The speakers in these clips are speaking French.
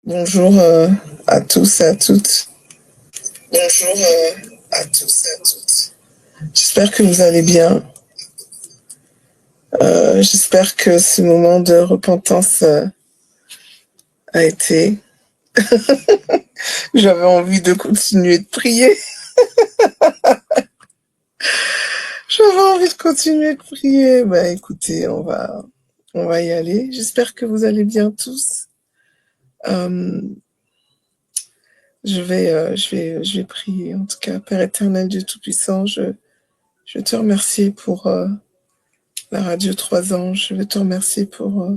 Bonjour à tous et à toutes. Bonjour à tous et à toutes. J'espère que vous allez bien. J'espère que ce moment de repentance a été. J'avais envie de continuer de prier. J'avais envie de continuer de prier. Bah écoutez, on va y aller. J'espère que vous allez bien tous. Euh, je vais prier. En tout cas, Père éternel, Dieu Tout-Puissant, je te remercie pour la radio 3 anges. Je veux te remercier pour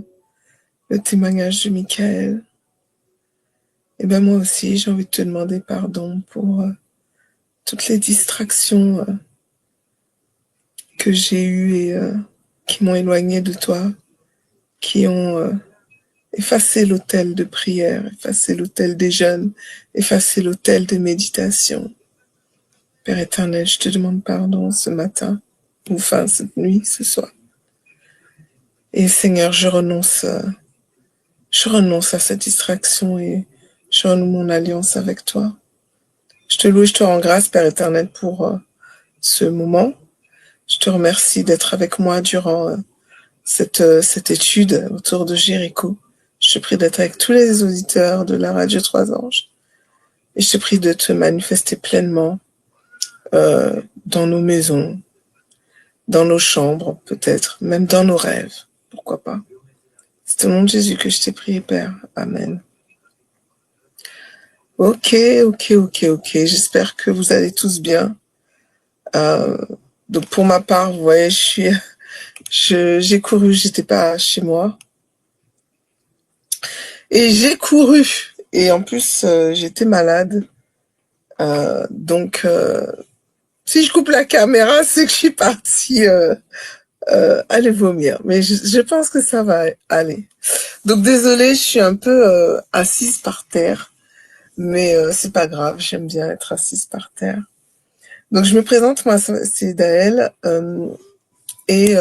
le témoignage de Michael. Et ben moi aussi, j'ai envie de te demander pardon pour toutes les distractions que j'ai eues et qui m'ont éloigné de toi, qui ont effacé l'autel de prière, effacé l'autel des jeûnes, effacé l'autel de méditation. Père éternel, je te demande pardon ce matin, ou enfin cette nuit, ce soir. Et Seigneur, je renonce à cette distraction et je renoue mon alliance avec toi. Je te loue et je te rends grâce, Père éternel, pour ce moment. Je te remercie d'être avec moi durant cette étude autour de Jéricho. Je te prie d'être avec tous les auditeurs de la radio 3 anges. Et je te prie de te manifester pleinement dans nos maisons, dans nos chambres, peut-être, même dans nos rêves. Pourquoi pas. C'est au nom de Jésus que je t'ai prié, Père. Amen. Ok. J'espère que vous allez tous bien. Donc pour ma part, vous voyez, j'ai couru, j'étais pas chez moi. Et j'ai couru. Et en plus, j'étais malade. Donc, si je coupe la caméra, c'est que je suis partie aller vomir. Mais je pense que ça va aller. Donc, désolée, je suis un peu assise par terre. Mais c'est pas grave, j'aime bien être assise par terre. Donc, je me présente, moi, c'est Daël. Et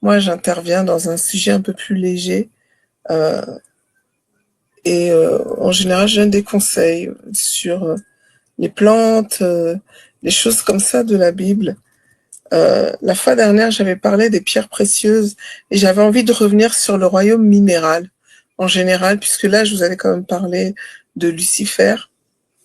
moi, j'interviens dans un sujet un peu plus léger. Et en général, je donne des conseils sur les plantes, les choses comme ça de la Bible. La fois dernière, j'avais parlé des pierres précieuses et j'avais envie de revenir sur le royaume minéral en général, puisque là, je vous avais quand même parlé de Lucifer,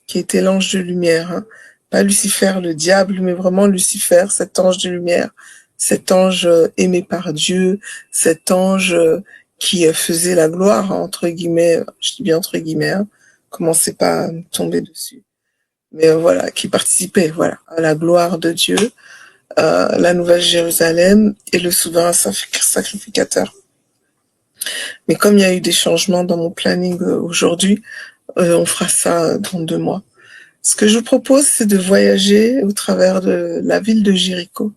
qui était l'ange de lumière. Hein. Pas Lucifer, le diable, mais vraiment Lucifer, cet ange de lumière, cet ange aimé par Dieu, cet ange qui faisait la gloire, hein, entre guillemets, je dis bien entre guillemets, hein, commencez pas à me tomber dessus. Mais voilà, qui participait voilà, à la gloire de Dieu, la Nouvelle Jérusalem et le souverain sacrificateur. Mais comme il y a eu des changements dans mon planning aujourd'hui, on fera ça dans 2 mois. Ce que je vous propose, c'est de voyager au travers de la ville de Jéricho.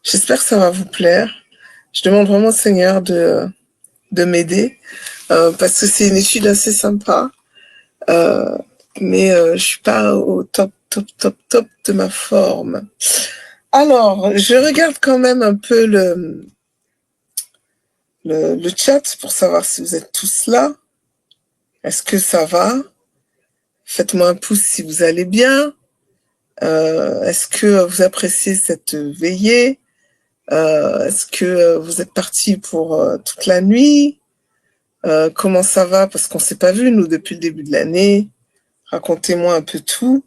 J'espère que ça va vous plaire. Je demande vraiment au Seigneur de m'aider, parce que c'est une étude assez sympa. Mais je suis pas au top de ma forme. Alors, je regarde quand même un peu le chat pour savoir si vous êtes tous là. Est-ce que ça va? Faites-moi un pouce si vous allez bien. Est-ce que vous appréciez cette veillée? Est-ce que vous êtes partis pour toute la nuit? Comment ça va? Parce qu'on s'est pas vu, nous, depuis le début de l'année. Racontez-moi un peu tout.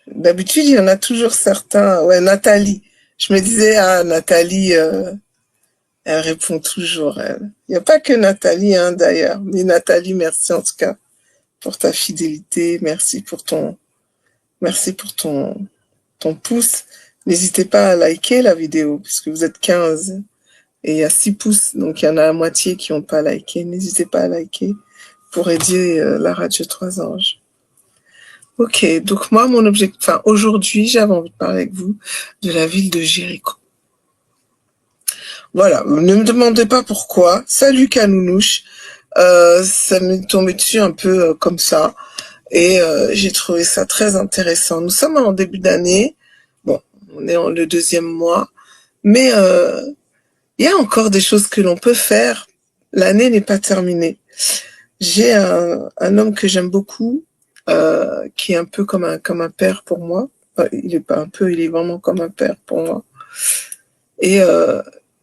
D'habitude, il y en a toujours certains. Ouais, Nathalie. Je me disais, ah, Nathalie, elle répond toujours, elle. Il n'y a pas que Nathalie, hein, d'ailleurs. Mais Nathalie, merci en tout cas pour ta fidélité. Merci pour ton pouce. N'hésitez pas à liker la vidéo, puisque vous êtes 15 et il y a 6 pouces. Donc, il y en a la moitié qui n'ont pas liké. N'hésitez pas à liker pour aider la radio 3 anges. Ok, donc moi, mon objectif, enfin, aujourd'hui, j'avais envie de parler avec vous de la ville de Jéricho. Voilà, ne me demandez pas pourquoi. Salut Canounouche. Ça m'est tombé dessus un peu comme ça. Et j'ai trouvé ça très intéressant. Nous sommes en début d'année. Bon, on est en le 2e mois. Mais Il y a encore des choses que l'on peut faire. L'année n'est pas terminée. J'ai un homme que j'aime beaucoup, qui est un peu comme un père pour moi. Il est pas un peu, il est vraiment comme un père pour moi. Et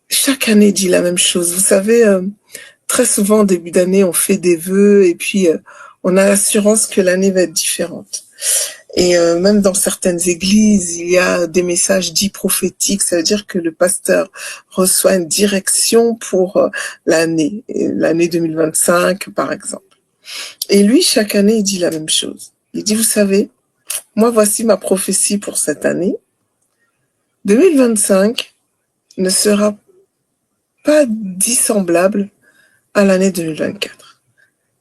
chaque année dit la même chose. Vous savez, très souvent au début d'année, on fait des vœux et puis on a l'assurance que l'année va être différente. Et même dans certaines églises, il y a des messages dits prophétiques. Ça veut dire que le pasteur reçoit une direction pour l'année 2025, par exemple. Et lui, chaque année, il dit la même chose. Il dit, vous savez, moi, voici ma prophétie pour cette année. 2025 ne sera pas dissemblable à l'année 2024.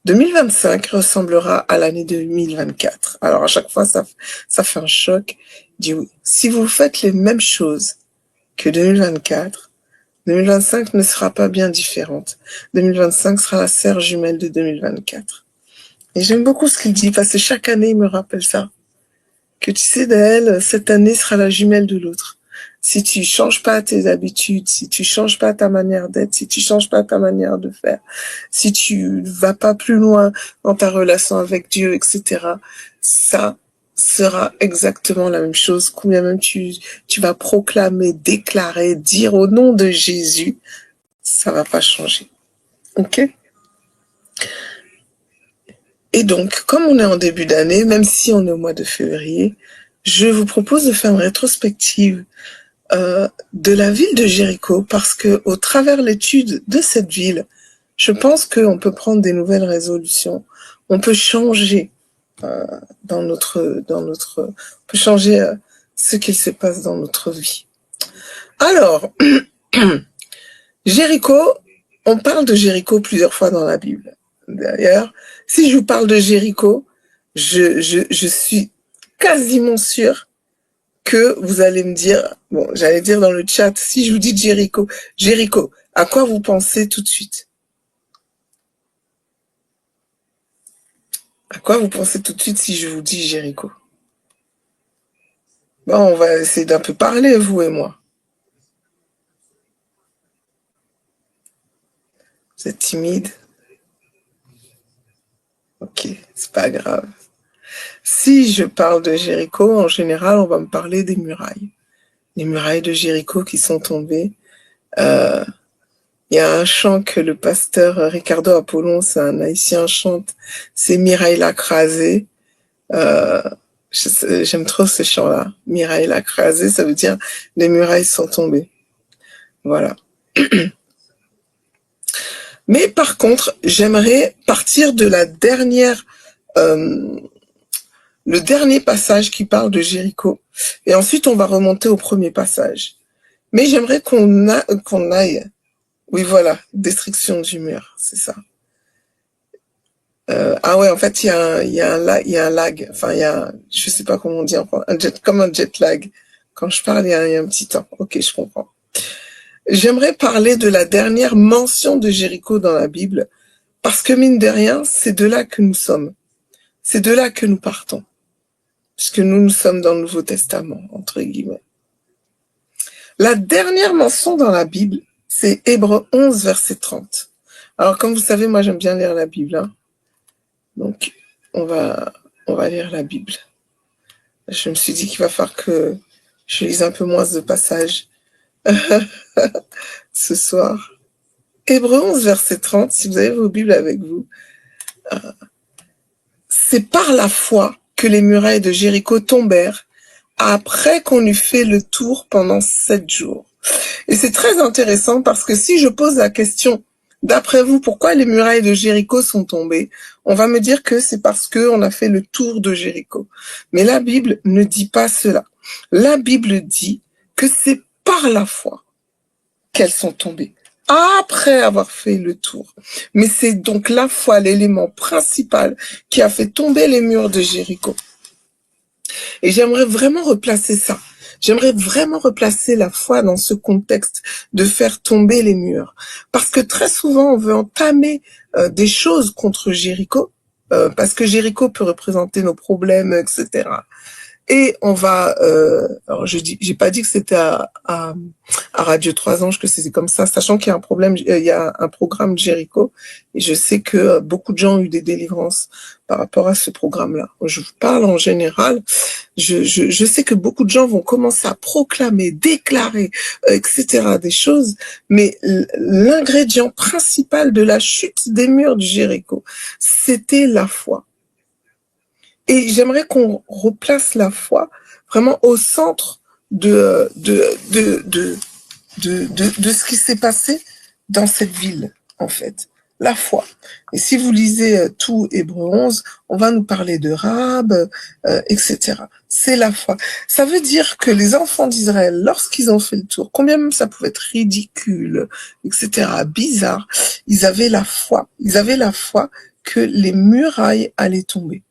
2025 ressemblera à l'année 2024. Alors à chaque fois, ça fait un choc. Il dit oui. Si vous faites les mêmes choses que 2024, 2025 ne sera pas bien différente. 2025 sera la sœur jumelle de 2024. Et j'aime beaucoup ce qu'il dit parce que chaque année, il me rappelle ça. Que tu sais d'elle, cette année sera la jumelle de l'autre. Si tu changes pas tes habitudes, si tu changes pas ta manière d'être, si tu changes pas ta manière de faire, si tu vas pas plus loin dans ta relation avec Dieu, etc., ça sera exactement la même chose. Combien même tu vas proclamer, déclarer, dire au nom de Jésus, ça va pas changer. Ok? Et donc, comme on est en début d'année, même si on est au mois de février, je vous propose de faire une rétrospective de la ville de Jéricho, parce que au travers l'étude de cette ville, je pense qu'on peut prendre des nouvelles résolutions. On peut changer on peut changer ce qu'il se passe dans notre vie. Alors, Jéricho, on parle de Jéricho plusieurs fois dans la Bible. D'ailleurs, si je vous parle de Jéricho, je suis quasiment sûre que vous allez me dire, bon, j'allais dire dans le chat, si je vous dis Jéricho, à quoi vous pensez tout de suite? À quoi vous pensez tout de suite si je vous dis Jéricho? Bon, on va essayer d'un peu parler, vous et moi. Vous êtes timide? Ok, c'est pas grave. Si je parle de Jéricho, en général, on va me parler des murailles. Les murailles de Jéricho qui sont tombées. Il y a un chant que le pasteur Ricardo Apollon, c'est un haïtien, chante, c'est Miraille l'a crasé. J'aime trop ce chant-là. Miraille l'a crasé, ça veut dire les murailles sont tombées. Voilà. Mais par contre, j'aimerais partir de la dernière, le dernier passage qui parle de Jéricho. Et ensuite, on va remonter au premier passage. Mais j'aimerais qu'on aille. Oui, voilà, destruction du mur, c'est ça. Ah ouais, en fait, il y a un lag. Enfin, je sais pas comment on dit, comme un jet lag. Quand je parle, il y a un petit temps. Ok, je comprends. J'aimerais parler de la dernière mention de Jéricho dans la Bible, parce que mine de rien, c'est de là que nous sommes. C'est de là que nous partons. Puisque nous sommes dans le Nouveau Testament, entre guillemets. La dernière mention dans la Bible, c'est Hébreux 11, verset 30. Alors, comme vous savez, moi, j'aime bien lire la Bible, hein. Donc, on va lire la Bible. Je me suis dit qu'il va falloir que je lise un peu moins de passages ce soir. Hébreux 11, verset 30, si vous avez vos Bibles avec vous. C'est par la foi que les murailles de Jéricho tombèrent après qu'on eut fait le tour pendant 7 jours. Et c'est très intéressant parce que si je pose la question, d'après vous, pourquoi les murailles de Jéricho sont tombées? On va me dire que c'est parce qu'on a fait le tour de Jéricho. Mais la Bible ne dit pas cela. La Bible dit que c'est par la foi qu'elles sont tombées, après avoir fait le tour. Mais c'est donc la foi, l'élément principal qui a fait tomber les murs de Jéricho. Et j'aimerais vraiment replacer ça. J'aimerais vraiment replacer la foi dans ce contexte de faire tomber les murs. Parce que très souvent, on veut entamer des choses contre Jéricho, parce que Jéricho peut représenter nos problèmes, etc. Et on va, alors j'ai pas dit que c'était à Radio 3 Anges que c'était comme ça, sachant qu'il y a un problème, il y a un programme Jéricho, et je sais que beaucoup de gens ont eu des délivrances par rapport à ce programme-là. Je vous parle en général. Je sais que beaucoup de gens vont commencer à proclamer, déclarer, etc. des choses, mais l'ingrédient principal de la chute des murs du Jéricho, c'était la foi. Et j'aimerais qu'on replace la foi vraiment au centre de ce qui s'est passé dans cette ville, en fait. La foi. Et si vous lisez tout Hébreu 11, on va nous parler de Rahab, etc. C'est la foi. Ça veut dire que les enfants d'Israël, lorsqu'ils ont fait le tour, combien même ça pouvait être ridicule, etc., bizarre, ils avaient la foi. Ils avaient la foi que les murailles allaient tomber.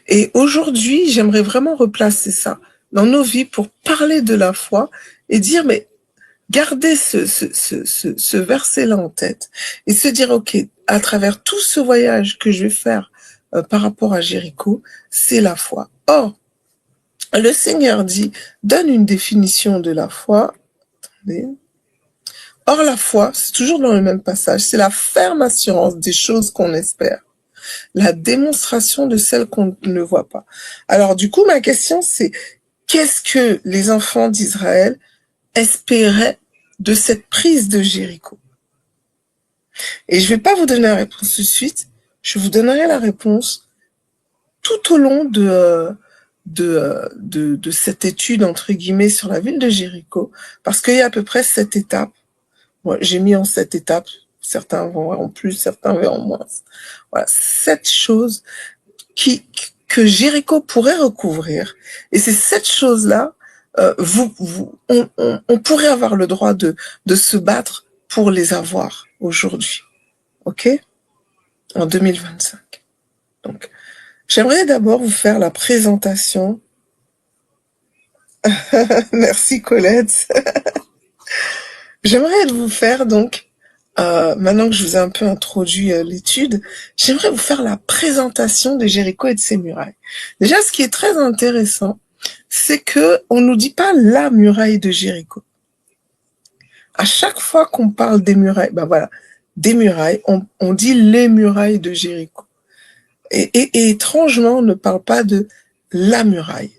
Et aujourd'hui, j'aimerais vraiment replacer ça dans nos vies pour parler de la foi et dire, mais gardez ce verset-là en tête et se dire, ok, à travers tout ce voyage que je vais faire par rapport à Jéricho, c'est la foi. Or, le Seigneur dit, donne une définition de la foi. Attendez. Or, la foi, c'est toujours dans le même passage, c'est la ferme assurance des choses qu'on espère, la démonstration de celles qu'on ne voit pas. Alors, du coup, ma question, c'est qu'est-ce que les enfants d'Israël espéraient de cette prise de Jéricho? Et je vais pas vous donner la réponse tout de suite, je vous donnerai la réponse tout au long de cette étude, entre guillemets, sur la ville de Jéricho, parce qu'il y a à peu près 7 étapes. Moi, j'ai mis en 7 étapes, certains vont en plus, certains verront moins. Voilà, 7 choses que Jéricho pourrait recouvrir. Et ces 7 choses-là, on pourrait avoir le droit de se battre pour les avoir aujourd'hui. OK? En 2025. Donc, j'aimerais d'abord vous faire la présentation. Merci Colette. J'aimerais vous faire donc, maintenant que je vous ai un peu introduit l'étude, j'aimerais vous faire la présentation de Jéricho et de ses murailles. Déjà, ce qui est très intéressant, c'est que on nous dit pas la muraille de Jéricho. À chaque fois qu'on parle des murailles, ben voilà, des murailles, on dit les murailles de Jéricho. Et étrangement, on ne parle pas de la muraille.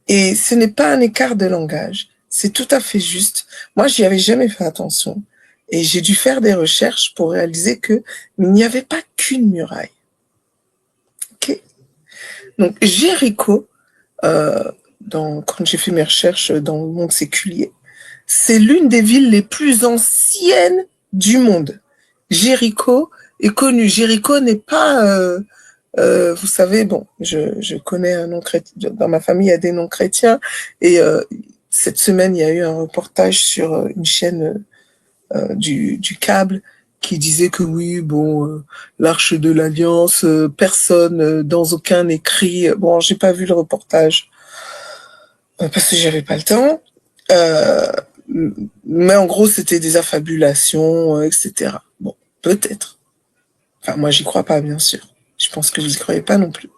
Et ce n'est pas un écart de langage. C'est tout à fait juste. Moi, j'y avais jamais fait attention. Et j'ai dû faire des recherches pour réaliser que il n'y avait pas qu'une muraille. Ok. Donc, Jéricho, quand j'ai fait mes recherches dans le monde séculier, c'est l'une des villes les plus anciennes du monde. Jéricho est connu. Jéricho n'est pas, vous savez, bon, je connais un nom chrétien. Dans ma famille, il y a des noms chrétiens. Et cette semaine, il y a eu un reportage sur une chaîne du câble qui disait que oui, bon, l'Arche de l'Alliance, personne, dans aucun écrit. Bon, j'ai pas vu le reportage parce que j'avais pas le temps. Mais en gros, c'était des affabulations, etc. Bon, peut-être. Enfin, moi, j'y crois pas, bien sûr. Je pense que vous y croyez pas non plus.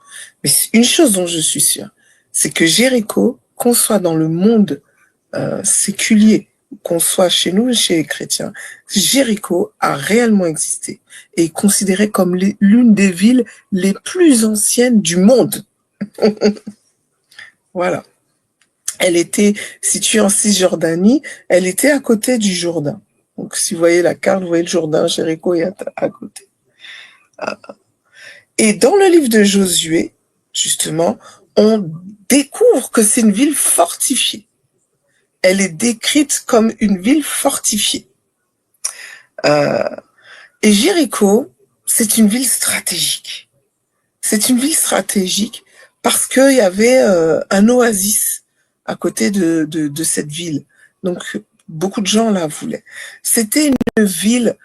Mais une chose dont je suis sûre, c'est que Jéricho, qu'on soit dans le monde séculier, qu'on soit chez nous, chez les chrétiens, Jéricho a réellement existé et est considéré comme l'une des villes les plus anciennes du monde. Voilà. Elle était située en Cisjordanie, elle était à côté du Jourdain. Donc si vous voyez la carte, vous voyez le Jourdain, Jéricho est à côté. Et dans le livre de Josué, justement, on découvre que c'est une ville fortifiée. Elle est décrite comme une ville fortifiée. Et Jéricho, c'est une ville stratégique. C'est une ville stratégique parce qu'il y avait un oasis à côté de cette ville. Donc, beaucoup de gens la voulaient. C'était une ville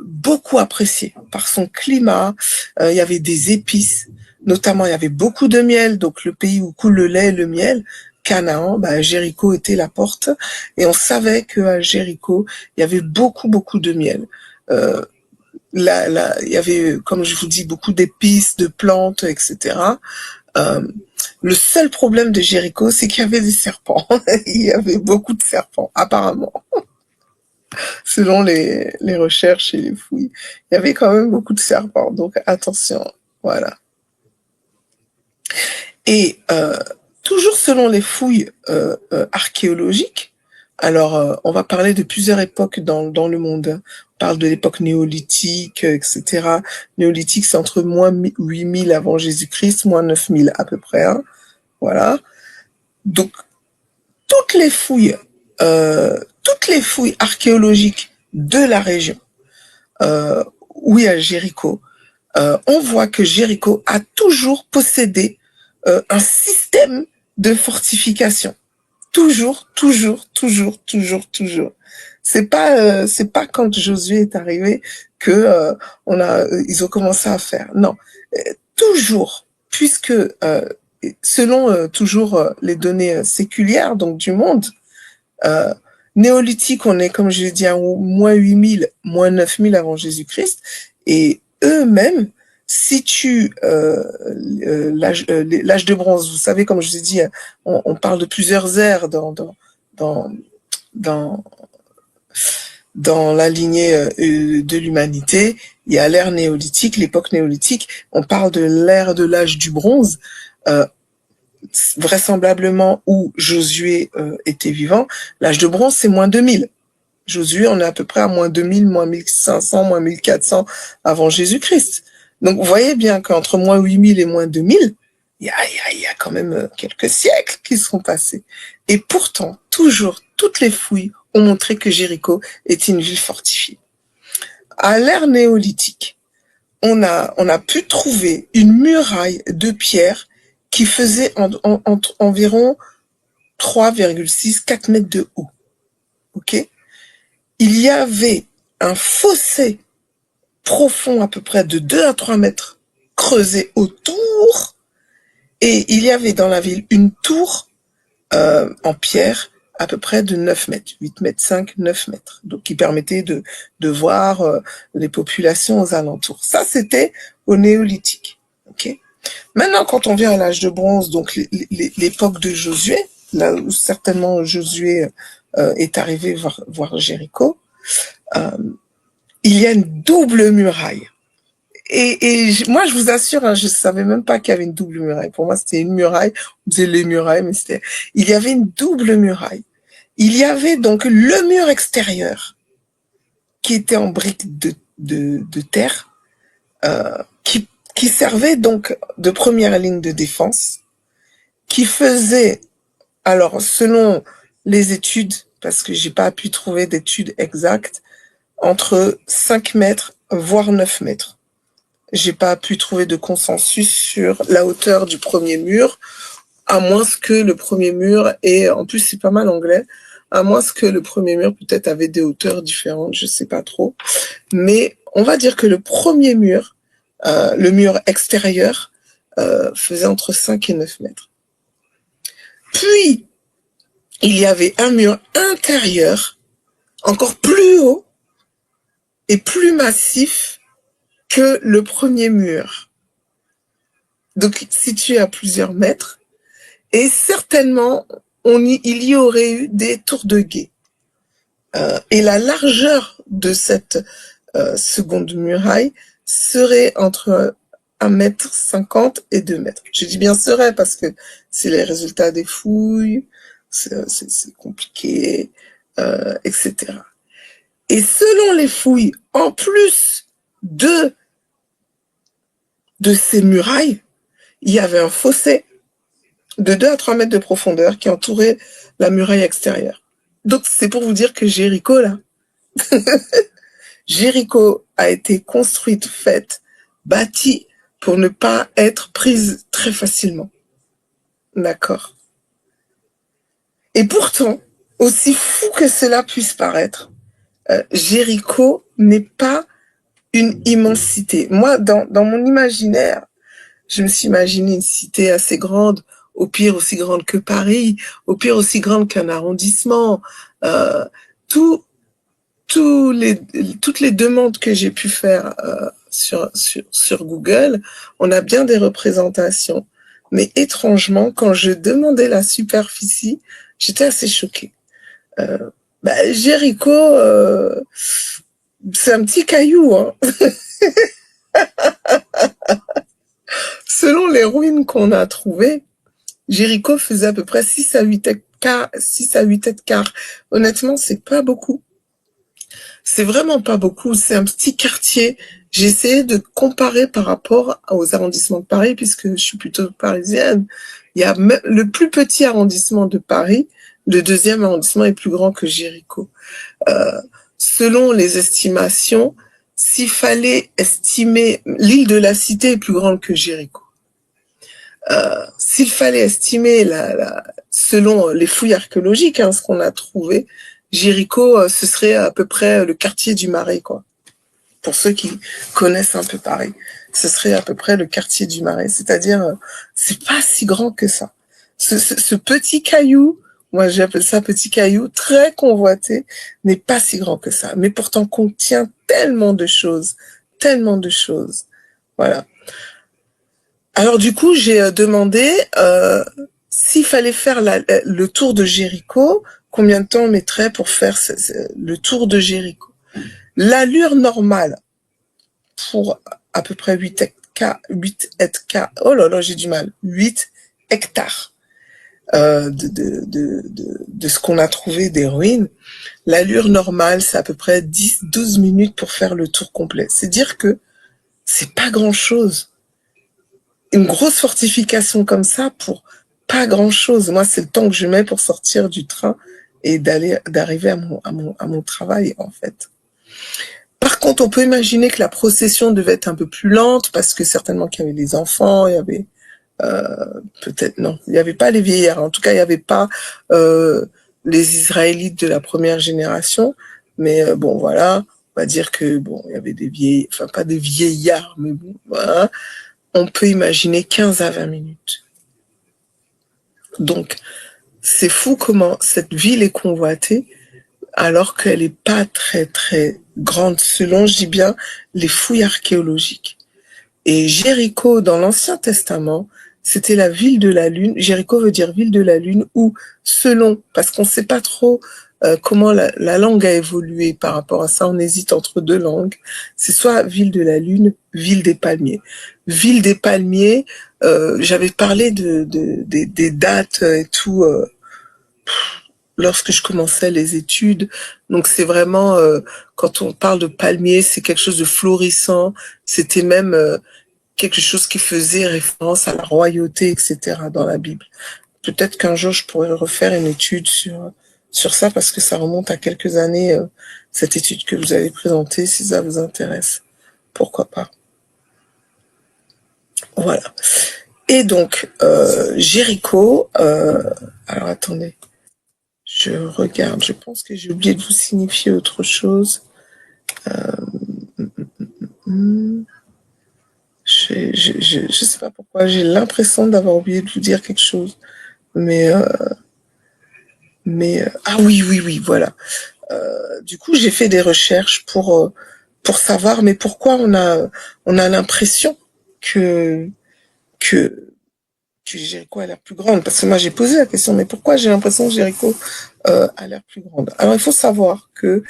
beaucoup appréciée par son climat. Il y avait des épices, notamment il y avait beaucoup de miel, donc le pays où coule le lait et le miel. Canaan, Jéricho était la porte, et on savait qu'à Jéricho, il y avait beaucoup de miel. Il y avait, comme je vous dis, beaucoup d'épices, de plantes, etc. Le seul problème de Jéricho, c'est qu'il y avait des serpents. Il y avait beaucoup de serpents, apparemment, selon les recherches et les fouilles. Il y avait quand même beaucoup de serpents, donc attention, voilà. Et toujours selon les fouilles archéologiques, alors on va parler de plusieurs époques dans le monde. On parle de l'époque néolithique, etc. Néolithique, c'est entre moins 8000 avant Jésus-Christ, moins 9000 à peu près. Hein. Voilà. Donc, toutes les fouilles archéologiques de la région, où il y a Jéricho, on voit que Jéricho a toujours possédé un système de fortification. Toujours, toujours, toujours, toujours, toujours. C'est pas quand Josué est arrivé que ils ont commencé à faire. Non, toujours, puisque selon toujours les données séculières donc du monde, euh, néolithique, on est comme je l'ai dit à moins 8000, moins 9000 avant Jésus-Christ, et eux-mêmes situent l'âge de bronze. Vous savez, comme je vous ai dit, on parle de plusieurs ères dans, dans, dans la lignée de l'humanité. Il y a l'ère néolithique, l'époque néolithique. On parle de l'ère de l'âge du bronze, vraisemblablement où Josué était vivant. L'âge de bronze, c'est moins 2000. Josué, on est à peu près à moins 2000, moins 1500, moins 1400 avant Jésus-Christ. Donc, vous voyez bien qu'entre moins 8000 et moins 2000, il y a quand même quelques siècles qui sont passés. Et pourtant, toujours, toutes les fouilles ont montré que Jéricho est une ville fortifiée. À l'ère néolithique, on a pu trouver une muraille de pierre qui faisait environ 3,6-4 mètres de haut. Ok ? Il y avait un fossé profond à peu près de 2 à 3 mètres creusé autour, et il y avait dans la ville une tour en pierre à peu près de 9 mètres, 8 mètres 5, 9 mètres, donc qui permettait de voir les populations aux alentours. Ça, c'était au néolithique. Okay. Maintenant, quand on vient à l'âge de bronze, donc l'époque de Josué, là où certainement Josué est arrivé voir Jéricho, il y a une double muraille. Et moi, je vous assure, hein, je savais même pas qu'il y avait une double muraille. Pour moi, c'était une muraille. On disait les murailles, mais il y avait une double muraille. Il y avait donc le mur extérieur qui était en briques de terre, qui servait donc de première ligne de défense, qui faisait, alors selon les études, parce que j'ai pas pu trouver d'études exactes, entre 5 mètres voire 9 mètres. J'ai pas pu trouver de consensus sur la hauteur du premier mur, à moins que le premier mur, et en plus c'est pas mal anglais, à moins que le premier mur peut-être avait des hauteurs différentes, je sais pas trop. Mais on va dire que le premier mur, le mur extérieur, faisait entre 5 et 9 mètres. Puis, il y avait un mur intérieur, encore plus haut et plus massif que le premier mur. Donc, situé à plusieurs mètres. Et certainement, il y aurait eu des tours de guet. Et la largeur de cette seconde muraille serait entre 1,50 m et 2 mètres. Je dis bien serait parce que c'est les résultats des fouilles, c'est compliqué, etc. Et selon les fouilles, en plus de ces murailles, il y avait un fossé de 2 à 3 mètres de profondeur qui entourait la muraille extérieure. Donc, c'est pour vous dire que Jéricho, là, Jéricho a été construite, faite, bâtie pour ne pas être prise très facilement. D'accord. Et pourtant, aussi fou que cela puisse paraître, Jéricho n'est pas une immensité. Moi, dans mon imaginaire, je me suis imaginé une cité assez grande, au pire aussi grande que Paris, au pire aussi grande qu'un arrondissement. Toutes les demandes que j'ai pu faire sur Google, on a bien des représentations Mais étrangement, quand je demandais la superficie, j'étais assez choquée. Jéricho, c'est un petit caillou, hein. Selon les ruines qu'on a trouvées, Jéricho faisait à peu près 6 à 8 hectares, 6 à 8 hectares. Honnêtement, c'est pas beaucoup. C'est vraiment pas beaucoup. C'est un petit quartier. J'ai essayé de comparer par rapport aux arrondissements de Paris, puisque je suis plutôt parisienne. Il y a le plus petit arrondissement de Paris. Le deuxième arrondissement est plus grand que Jéricho. Selon les estimations, s'il fallait estimer, l'île de la Cité est plus grande que Jéricho. S'il fallait estimer selon les fouilles archéologiques, ce qu'on a trouvé, Jéricho, ce serait à peu près le quartier du Marais, quoi. Pour ceux qui connaissent un peu Paris, ce serait à peu près le quartier du Marais. C'est-à-dire, c'est pas si grand que ça. Ce petit caillou, moi j'appelle ça petit caillou, très convoité, n'est pas si grand que ça. Mais pourtant contient tellement de choses. Voilà. Alors du coup, j'ai demandé s'il fallait faire le tour de Jéricho, combien de temps on mettrait pour faire le tour de Jéricho. L'allure normale pour à peu près 8 hectares, oh là là, j'ai du mal, 8 hectares de ce qu'on a trouvé des ruines, l'allure normale, c'est à peu près 10-12 minutes pour faire le tour complet. C'est dire que c'est pas grand-chose. Une grosse fortification comme ça pour pas grand-chose. Moi, c'est le temps que je mets pour sortir du train et d'arriver à mon travail, en fait. Par contre, on peut imaginer que la procession devait être un peu plus lente parce que certainement qu'il y avait les enfants, il y avait peut-être non, il n'y avait pas les vieillards. En tout cas, il n'y avait pas les Israélites de la première génération. Mais bon, voilà, on va dire que bon, il y avait enfin pas des vieillards, mais bon, voilà. On peut imaginer 15 à 20 minutes. Donc, c'est fou comment cette ville est convoitée alors qu'elle n'est pas très très grande selon, je dis bien, les fouilles archéologiques. Et Jéricho, dans l'Ancien Testament, c'était la ville de la Lune. Jéricho veut dire ville de la Lune ou selon, parce qu'on ne sait pas trop comment la langue a évolué par rapport à ça. On hésite entre deux langues. C'est soit ville de la Lune, ville des palmiers. Ville des palmiers, j'avais parlé des dates et tout lorsque je commençais les études. Donc c'est vraiment, quand on parle de palmiers, c'est quelque chose de florissant. C'était même quelque chose qui faisait référence à la royauté, etc. dans la Bible. Peut-être qu'un jour, je pourrais refaire une étude sur ça parce que ça remonte à quelques années, cette étude que vous avez présentée, si ça vous intéresse. Pourquoi pas. Voilà. Et donc, Jéricho, alors attendez, je regarde, je pense que j'ai oublié de vous signifier autre chose. Je sais pas pourquoi, j'ai l'impression d'avoir oublié de vous dire quelque chose. Mais ah oui, voilà. Du coup, j'ai fait des recherches pour savoir, mais pourquoi on a l'impression que Jéricho a l'air plus grande. Parce que moi, j'ai posé la question, mais pourquoi j'ai l'impression que Jéricho a l'air plus grande? Alors, il faut savoir que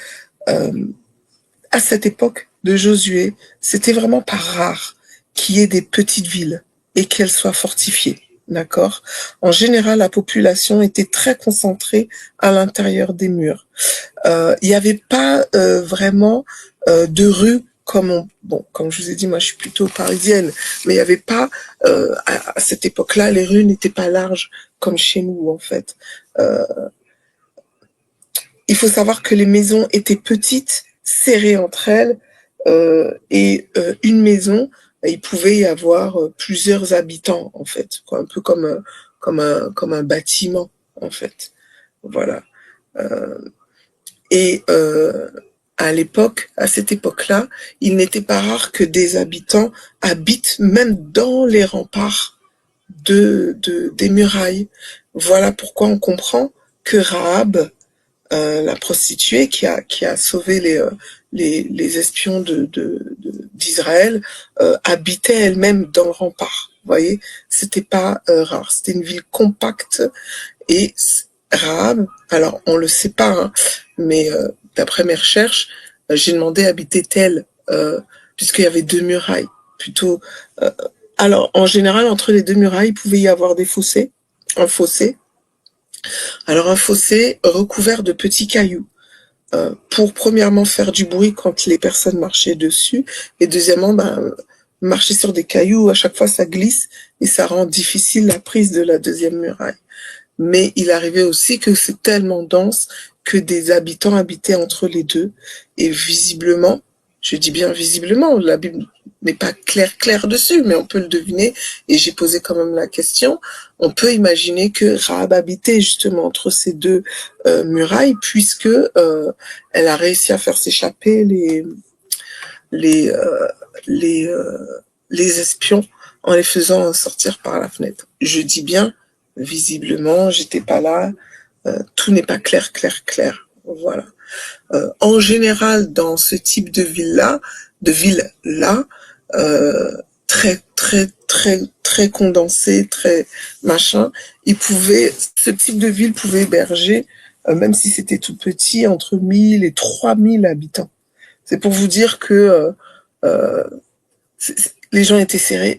à cette époque de Josué, c'était vraiment pas rare qu'il y ait des petites villes et qu'elles soient fortifiées. D'accord. En général, la population était très concentrée à l'intérieur des murs. Il n'y avait pas vraiment de rues comme je vous ai dit, moi je suis plutôt parisienne, mais il n'y avait pas à cette époque-là, les rues n'étaient pas larges comme chez nous en fait. Il faut savoir que les maisons étaient petites, serrées entre elles, et une maison, il pouvait y avoir plusieurs habitants en fait, quoi, un peu comme un bâtiment en fait. Voilà. Et à cette époque-là, il n'était pas rare que des habitants habitent même dans les remparts des murailles. Voilà pourquoi on comprend que Rahab, la prostituée qui a sauvé les espions d'Israël, habitait elle-même dans le rempart. Vous voyez, c'était pas rare. C'était une ville compacte et Rahab, alors on le sait pas, hein, mais d'après mes recherches, j'ai demandé habitait-elle, puisqu'il y avait deux murailles, plutôt. euh, alors en général, entre les deux murailles, il pouvait y avoir des fossés, un fossé. Alors un fossé recouvert de petits cailloux. Pour premièrement faire du bruit quand les personnes marchaient dessus, et deuxièmement, ben, marcher sur des cailloux, à chaque fois ça glisse et ça rend difficile la prise de la deuxième muraille. Mais il arrivait aussi que c'est tellement dense que des habitants habitaient entre les deux. Et visiblement, je dis bien visiblement, la Bible n'est pas claire dessus, mais on peut le deviner. Et j'ai posé quand même la question. On peut imaginer que Rahab habitait justement entre ces deux murailles, puisque elle a réussi à faire s'échapper les euh, les euh, les espions en les faisant sortir par la fenêtre. Je dis bien visiblement, j'étais pas là, tout n'est pas clair. Voilà. En général, dans ce type de ville-là, euh, très condensé, très machin, ce type de ville pouvait héberger, même si c'était tout petit, entre 1000 et 3000 habitants. C'est pour vous dire que euh, les gens étaient serrés.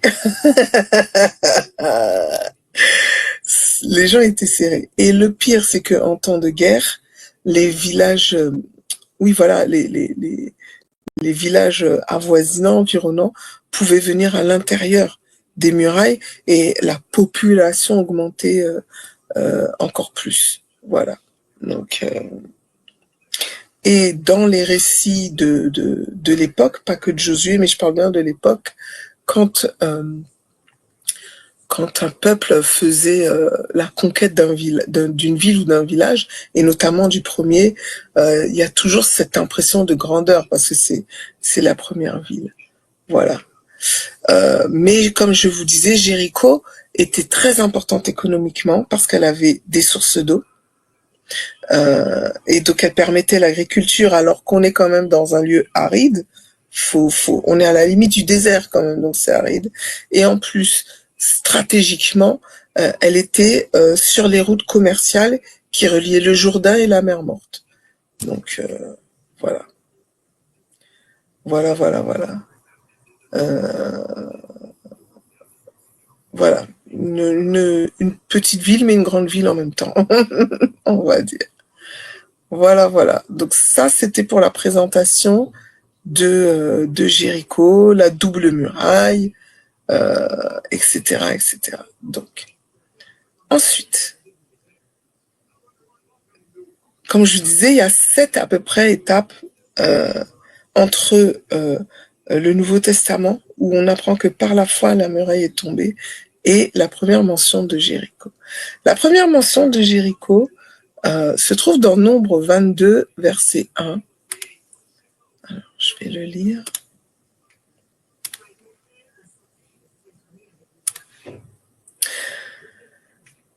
Les gens étaient serrés. Et le pire, c'est que en temps de guerre, les villages, oui, voilà, les villages avoisinants, environnants, pouvaient venir à l'intérieur des murailles et la population augmentait encore plus. Voilà. Donc, et dans les récits de l'époque, pas que de Josué, mais je parle bien de l'époque, quand quand un peuple faisait la conquête d'une ville ou d'un village, et notamment du premier, il y a toujours cette impression de grandeur parce que c'est la première ville. Voilà. Mais comme je vous disais, Jéricho était très importante économiquement parce qu'elle avait des sources d'eau. Et donc elle permettait l'agriculture alors qu'on est quand même dans un lieu aride. On est à la limite du désert quand même, donc c'est aride. Et en plus, stratégiquement, elle était sur les routes commerciales qui reliaient le Jourdain et la mer Morte. Donc voilà, voilà. Euh, voilà, une petite ville mais une grande ville en même temps, on va dire. Voilà. Donc ça, c'était pour la présentation de Jéricho, la double muraille, etc. Donc, ensuite, comme je disais, il y a 7 à peu près étapes euh, entre le Nouveau Testament, où on apprend que par la foi, la muraille est tombée, et la première mention de Jéricho. La première mention de Jéricho se trouve dans Nombre 22, verset 1. Alors, je vais le lire.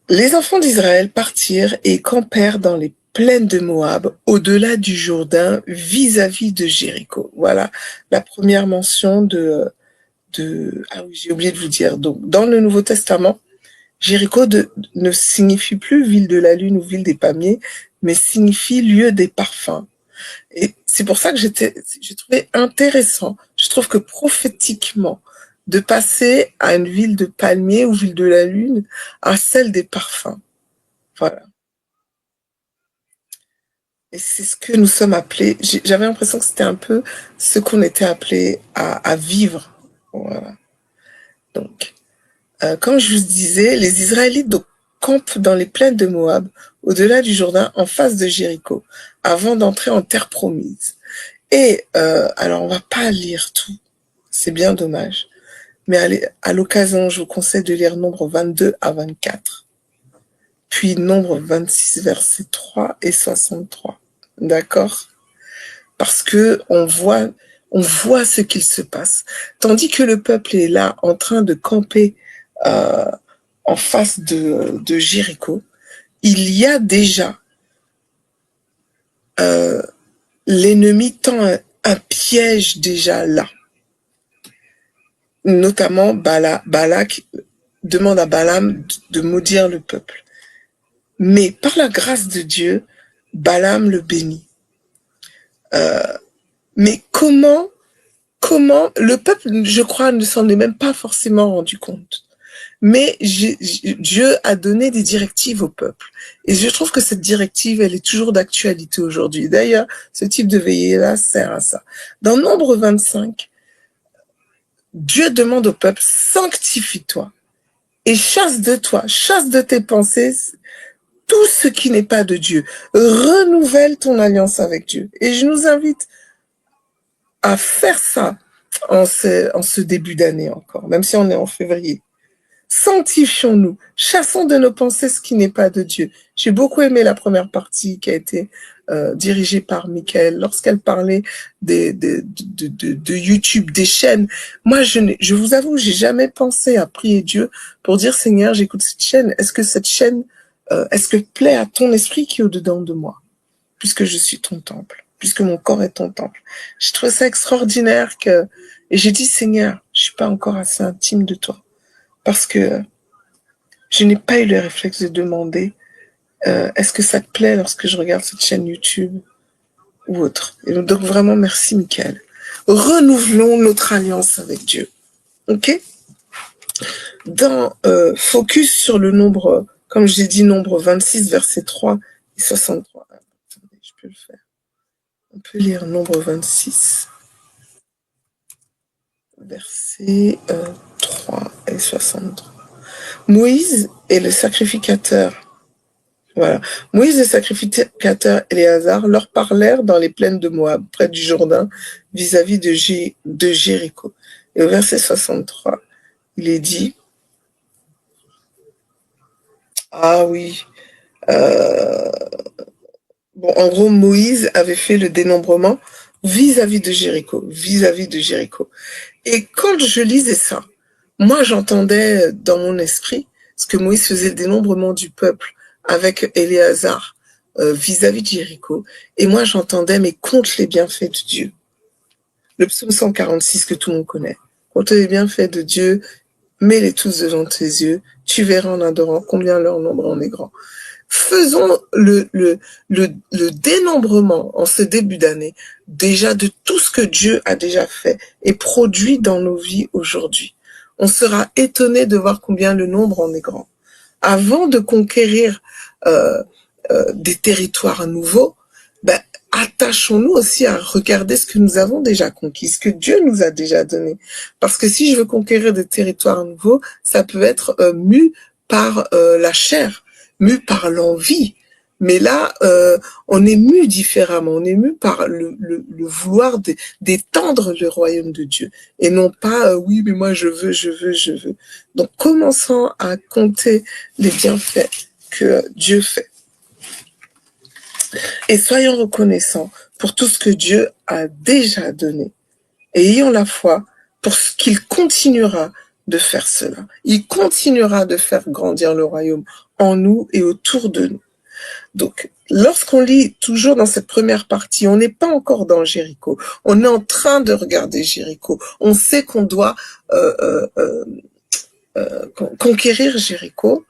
Les enfants d'Israël partirent et campèrent dans les plaines de Moab, au-delà du Jourdain, vis-à-vis de Jéricho. Voilà la première mention ah oui, j'ai oublié de vous dire. Donc, dans le Nouveau Testament, Jéricho ne signifie plus ville de la lune ou ville des palmiers, mais signifie lieu des parfums. Et c'est pour ça que j'ai trouvé intéressant. Je trouve que prophétiquement, de passer à une ville de palmiers ou ville de la lune à celle des parfums. Voilà. Et c'est ce que nous sommes appelés. J'avais l'impression que c'était un peu ce qu'on était appelés à vivre. Voilà. Donc, comme je vous disais, les Israélites donc, campent dans les plaines de Moab, au-delà du Jourdain, en face de Jéricho, avant d'entrer en terre promise. Et alors, on va pas lire tout. C'est bien dommage. Mais à l'occasion, je vous conseille de lire Nombre 22 à 24. Puis Nombre 26, versets 3 et 63. D'accord? Parce que on voit ce qu'il se passe. Tandis que le peuple est là en train de camper euh, en face de Jéricho, il y a déjà euh, l'ennemi tend un piège déjà là. notamment Balak demande à Balaam de maudire le peuple. Mais par la grâce de Dieu, Balaam le bénit. Mais comment le peuple, je crois, ne s'en est même pas forcément rendu compte. Mais Dieu a donné des directives au peuple. Et je trouve que cette directive, elle est toujours d'actualité aujourd'hui. D'ailleurs, ce type de veillée-là sert à ça. Dans Nombre 25, Dieu demande au peuple, sanctifie-toi et chasse de tes pensées tout ce qui n'est pas de Dieu. Renouvelle ton alliance avec Dieu. Et je nous invite à faire ça en ce début d'année encore, même si on est en février. Sanctifions-nous, chassons de nos pensées ce qui n'est pas de Dieu. J'ai beaucoup aimé la première partie qui a été dirigée par Michael lorsqu'elle parlait de YouTube, des chaînes. Moi, je vous avoue, j'ai jamais pensé à prier Dieu pour dire Seigneur, j'écoute cette chaîne. Est-ce que cette chaîne, est-ce que plaît à ton esprit qui est au-dedans de moi, puisque je suis ton temple, puisque mon corps est ton temple. J'ai trouvé ça extraordinaire et j'ai dit Seigneur, je suis pas encore assez intime de toi. Parce que je n'ai pas eu le réflexe de demander est-ce que ça te plaît lorsque je regarde cette chaîne YouTube ou autre. Et donc vraiment, merci Michael. Renouvelons notre alliance avec Dieu. Ok? Dans focus sur le nombre, comme je l'ai dit, nombre 26, versets 3 et 63. Attendez, je peux le faire. On peut lire nombre 26, versets 3 et 63. Moïse est le sacrificateur. Voilà. Moïse et le sacrificateur Éléazar leur parlèrent dans les plaines de Moab, près du Jourdain, vis-à-vis de Jéricho. Et au verset 63, il est dit, ah oui, bon, en gros, Moïse avait fait le dénombrement vis-à-vis de Jéricho, Et quand je lisais ça, moi, j'entendais dans mon esprit ce que Moïse faisait le dénombrement du peuple avec Éléazar vis-à-vis de Jéricho. Et moi, j'entendais, mais compte les bienfaits de Dieu. Le psaume 146 que tout le monde connaît. Compte les bienfaits de Dieu, mets-les tous devant tes yeux, tu verras en adorant combien leur nombre en est grand. Faisons le dénombrement en ce début d'année, déjà de tout ce que Dieu a déjà fait et produit dans nos vies aujourd'hui. On sera étonné de voir combien le nombre en est grand. Avant de conquérir des territoires nouveaux, attachons-nous aussi à regarder ce que nous avons déjà conquis, ce que Dieu nous a déjà donné. Parce que si je veux conquérir des territoires nouveaux, ça peut être mu par la chair, mu par l'envie. Mais là, on est mu différemment, on est mu par le vouloir d'étendre le royaume de Dieu. Et non pas, oui, mais moi je veux. Donc commençons à compter les bienfaits que Dieu fait. Et soyons reconnaissants pour tout ce que Dieu a déjà donné. Et ayons la foi pour ce qu'il continuera de faire cela. Il continuera de faire grandir le royaume en nous et autour de nous. Donc, lorsqu'on lit toujours dans cette première partie, on n'est pas encore dans Jéricho. On est en train de regarder Jéricho. On sait qu'on doit conquérir Jéricho.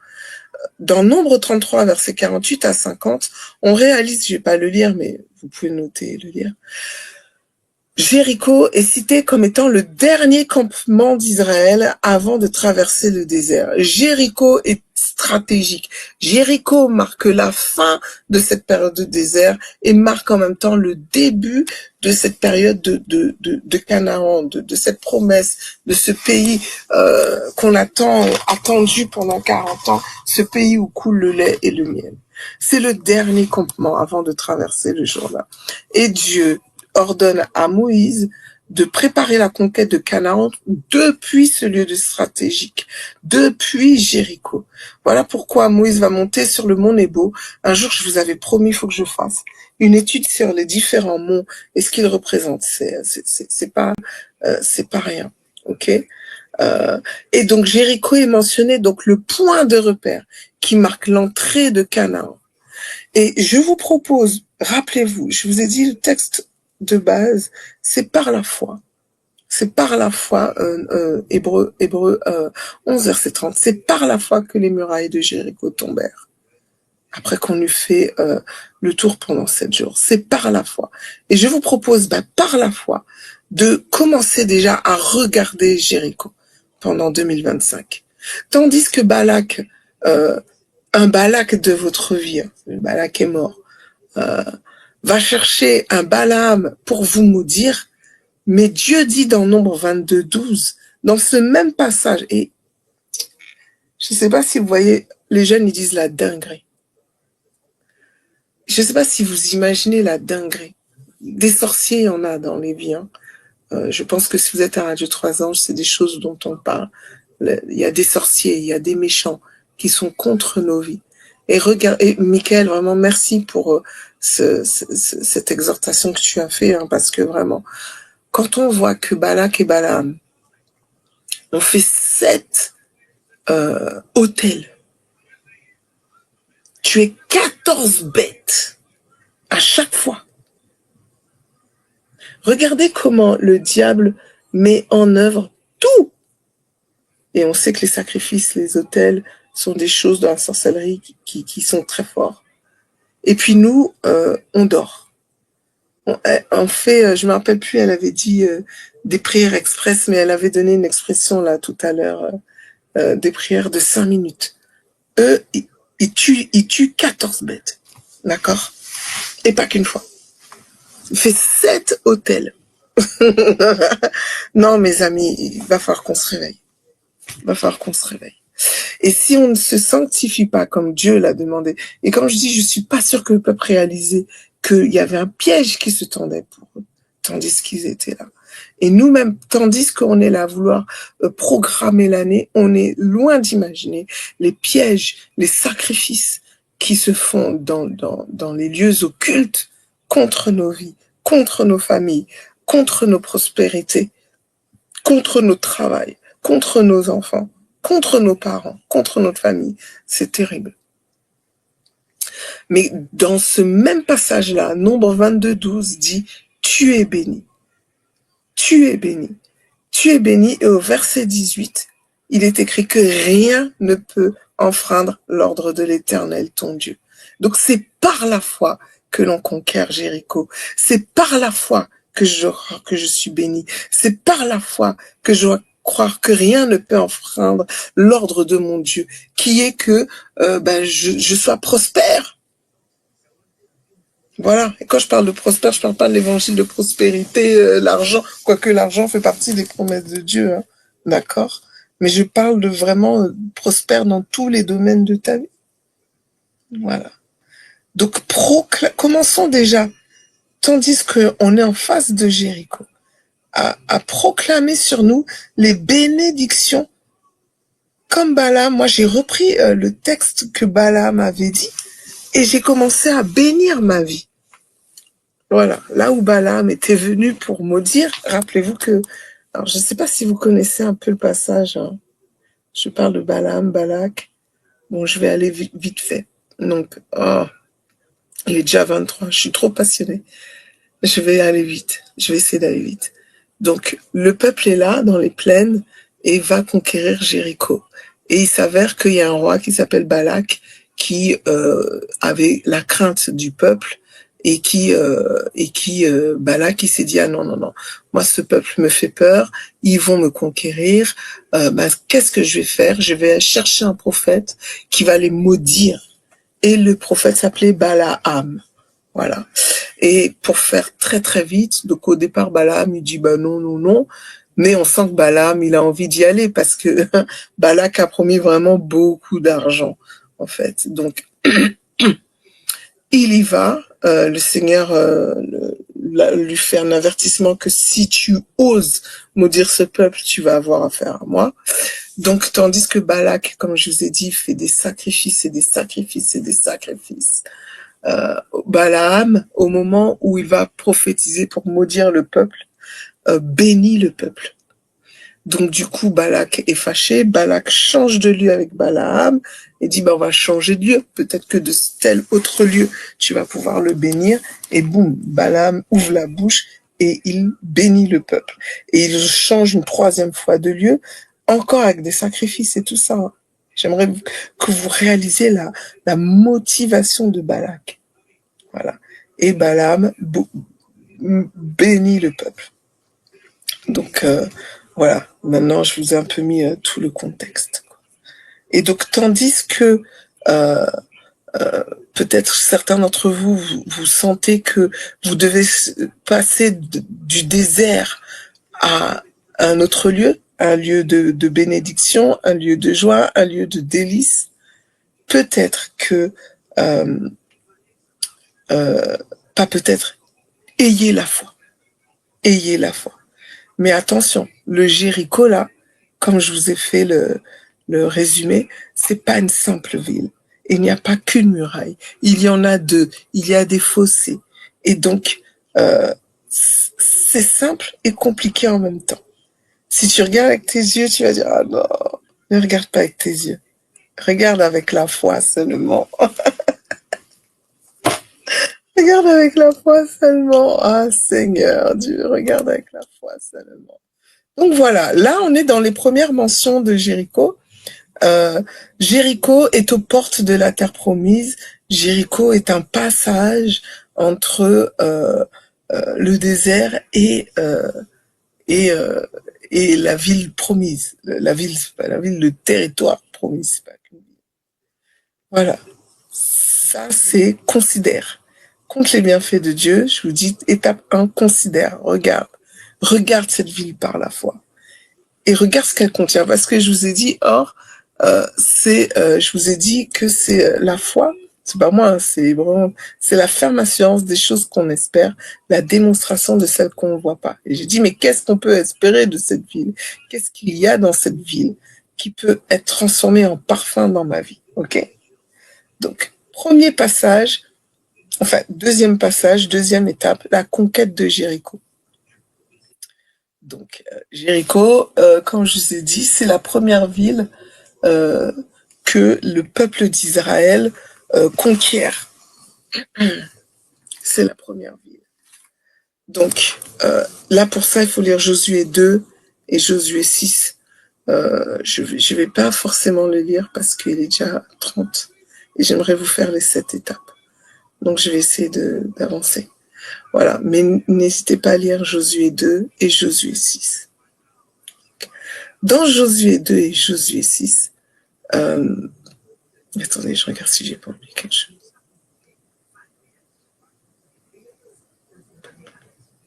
Dans Nombre 33, versets 48 à 50, on réalise, je vais pas le lire, mais vous pouvez noter et le lire. Jéricho est cité comme étant le dernier campement d'Israël avant de traverser le désert. Jéricho est stratégique. Jéricho marque la fin de cette période de désert et marque en même temps le début de cette période de Canaan, de cette promesse, de ce pays qu'on attendu pendant 40 ans, ce pays où coule le lait et le miel. C'est le dernier campement avant de traverser le Jourdain. Et Dieu ordonne à Moïse de préparer la conquête de Canaan depuis ce lieu de stratégique, depuis Jéricho. Voilà pourquoi Moïse va monter sur le mont Nebo. Un jour, je vous avais promis, il faut que je fasse une étude sur les différents monts et ce qu'ils représentent. C'est pas rien, ok? Et donc Jéricho est mentionné, donc le point de repère qui marque l'entrée de Canaan. Et je vous propose, rappelez-vous, je vous ai dit le texte de base, c'est par la foi. C'est par la foi, Hébreu 11, verset 30, c'est par la foi que les murailles de Jéricho tombèrent. Après qu'on eut fait le tour pendant 7 jours. C'est par la foi. Et je vous propose, par la foi, de commencer déjà à regarder Jéricho pendant 2025. Tandis que Balak, un Balak de votre vie, le Balak est mort, va chercher un Balaam pour vous maudire, mais Dieu dit dans Nombre 22, 12, dans ce même passage, et je ne sais pas si vous voyez, les jeunes, ils disent la dinguerie. Je ne sais pas si vous imaginez la dinguerie. Des sorciers, il y en a dans les vies. Hein. Je pense que si vous êtes à Radio 3 Anges, c'est des choses dont on parle. Il y a des sorciers, il y a des méchants qui sont contre nos vies. Et regardez, Michael, vraiment merci pour cette exhortation que tu as fait, hein, parce que vraiment, quand on voit que Balak et Balaam ont fait 7 autels, tué 14 bêtes à chaque fois. Regardez comment le diable met en œuvre tout. Et on sait que les sacrifices, les autels, sont des choses dans la sorcellerie qui sont très forts. Et puis nous, on dort. On fait, je me rappelle plus, elle avait dit des prières express, mais elle avait donné une expression là tout à l'heure, des prières de 5 minutes. Eux, ils tuent 14 bêtes. D'accord? Et pas qu'une fois. Il fait 7 autels. Non, mes amis, il va falloir qu'on se réveille. Il va falloir qu'on se réveille. Et si on ne se sanctifie pas comme Dieu l'a demandé, et comme je dis, je suis pas sûre que le peuple réalisait qu'il y avait un piège qui se tendait pour eux, tandis qu'ils étaient là. Et nous-mêmes, tandis qu'on est là à vouloir programmer l'année, on est loin d'imaginer les pièges, les sacrifices qui se font dans les lieux occultes contre nos vies, contre nos familles, contre nos prospérités, contre notre travail, contre nos enfants, contre nos parents, contre notre famille. C'est terrible. Mais dans ce même passage-là, Nombre 22, 12 dit « Tu es béni. Tu es béni. Tu es béni. » Et au verset 18, il est écrit que rien ne peut enfreindre l'ordre de l'Éternel, ton Dieu. Donc c'est par la foi que l'on conquiert Jéricho. C'est par la foi que je suis béni. C'est par la foi que je dois croire que rien ne peut enfreindre l'ordre de mon Dieu, qui est que je sois prospère. Voilà. Et quand je parle de prospère, je parle pas de l'évangile de prospérité, l'argent, quoique l'argent fait partie des promesses de Dieu, hein, d'accord? Mais je parle de vraiment prospère dans tous les domaines de ta vie. Voilà. Donc commençons déjà, tandis qu'on est en face de Jéricho, à proclamer sur nous les bénédictions comme Balaam. Moi, j'ai repris le texte que Balaam avait dit et j'ai commencé à bénir ma vie. Voilà, là où Balaam était venu pour maudire, rappelez-vous que, alors je ne sais pas si vous connaissez un peu le passage, hein. Je parle de Balaam, Balak, bon, je vais aller vite fait. Donc, il est déjà 23, je suis trop passionnée. Je vais aller vite, je vais essayer d'aller vite. Donc, le peuple est là, dans les plaines, et va conquérir Jéricho. Et il s'avère qu'il y a un roi qui s'appelle Balak, qui avait la crainte du peuple, et Balak, qui s'est dit, ah non, moi ce peuple me fait peur, ils vont me conquérir, qu'est-ce que je vais faire? Je vais chercher un prophète qui va les maudire. Et le prophète s'appelait Balaam. Voilà. Et pour faire très très vite, donc au départ Balaam il dit non, mais on sent que Balaam il a envie d'y aller parce que Balak a promis vraiment beaucoup d'argent en fait. Donc il y va, le Seigneur lui fait un avertissement que si tu oses maudire ce peuple, tu vas avoir affaire à moi. Donc tandis que Balak, comme je vous ai dit, fait des sacrifices et des sacrifices et des sacrifices. Balaam, au moment où il va prophétiser pour maudire le peuple, bénit le peuple. Donc du coup, Balak est fâché, Balak change de lieu avec Balaam et dit, on va changer de lieu, peut-être que de tel autre lieu, tu vas pouvoir le bénir. Et boum, Balaam ouvre la bouche et il bénit le peuple. Et il change une troisième fois de lieu, encore avec des sacrifices et tout ça. Hein. J'aimerais que vous réalisiez la motivation de Balak. Voilà. Et Balaam bénit le peuple. Donc, voilà. Maintenant, je vous ai un peu mis tout le contexte. Et donc, tandis que peut-être certains d'entre vous, vous sentez que vous devez passer du désert à un autre lieu, un lieu de bénédiction, un lieu de joie, un lieu de délice, peut-être que, pas peut-être, ayez la foi. Ayez la foi. Mais attention, le Jéricho, là, comme je vous ai fait le résumé, c'est pas une simple ville. Il n'y a pas qu'une muraille. Il y en a deux. Il y a des fossés. Et donc, c'est simple et compliqué en même temps. Si tu regardes avec tes yeux, tu vas dire, ah non, ne regarde pas avec tes yeux. Regarde avec la foi seulement. Regarde avec la foi seulement. Ah Seigneur Dieu, regarde avec la foi seulement. Donc voilà, là on est dans les premières mentions de Jéricho. Jéricho est aux portes de la terre promise. Jéricho est un passage entre le désert et la ville promise. La ville, le territoire promis. C'est pas qu'une ville. Voilà, ça c'est considère. Compte les bienfaits de Dieu. Je vous dis, étape 1, considère, regarde. Regarde cette ville par la foi. Et regarde ce qu'elle contient. Parce que je vous ai dit, je vous ai dit que c'est la foi. C'est pas moi, c'est vraiment, c'est la ferme assurance des choses qu'on espère, la démonstration de celles qu'on ne voit pas. Et j'ai dit, mais qu'est-ce qu'on peut espérer de cette ville? Qu'est-ce qu'il y a dans cette ville qui peut être transformé en parfum dans ma vie? Ok? Donc, premier passage, deuxième passage, deuxième étape, la conquête de Jéricho. Donc, Jéricho, comme je vous ai dit, c'est la première ville que le peuple d'Israël conquiert. C'est la première ville. Donc, là, pour ça, il faut lire Josué 2 et Josué 6. Je vais pas forcément le lire parce qu'il est déjà 30 et j'aimerais vous faire les 7 étapes. Donc, je vais essayer d'avancer. Voilà, mais n'hésitez pas à lire Josué 2 et Josué 6. Dans Josué 2 et Josué 6, attendez, je regarde si j'ai pas oublié quelque chose.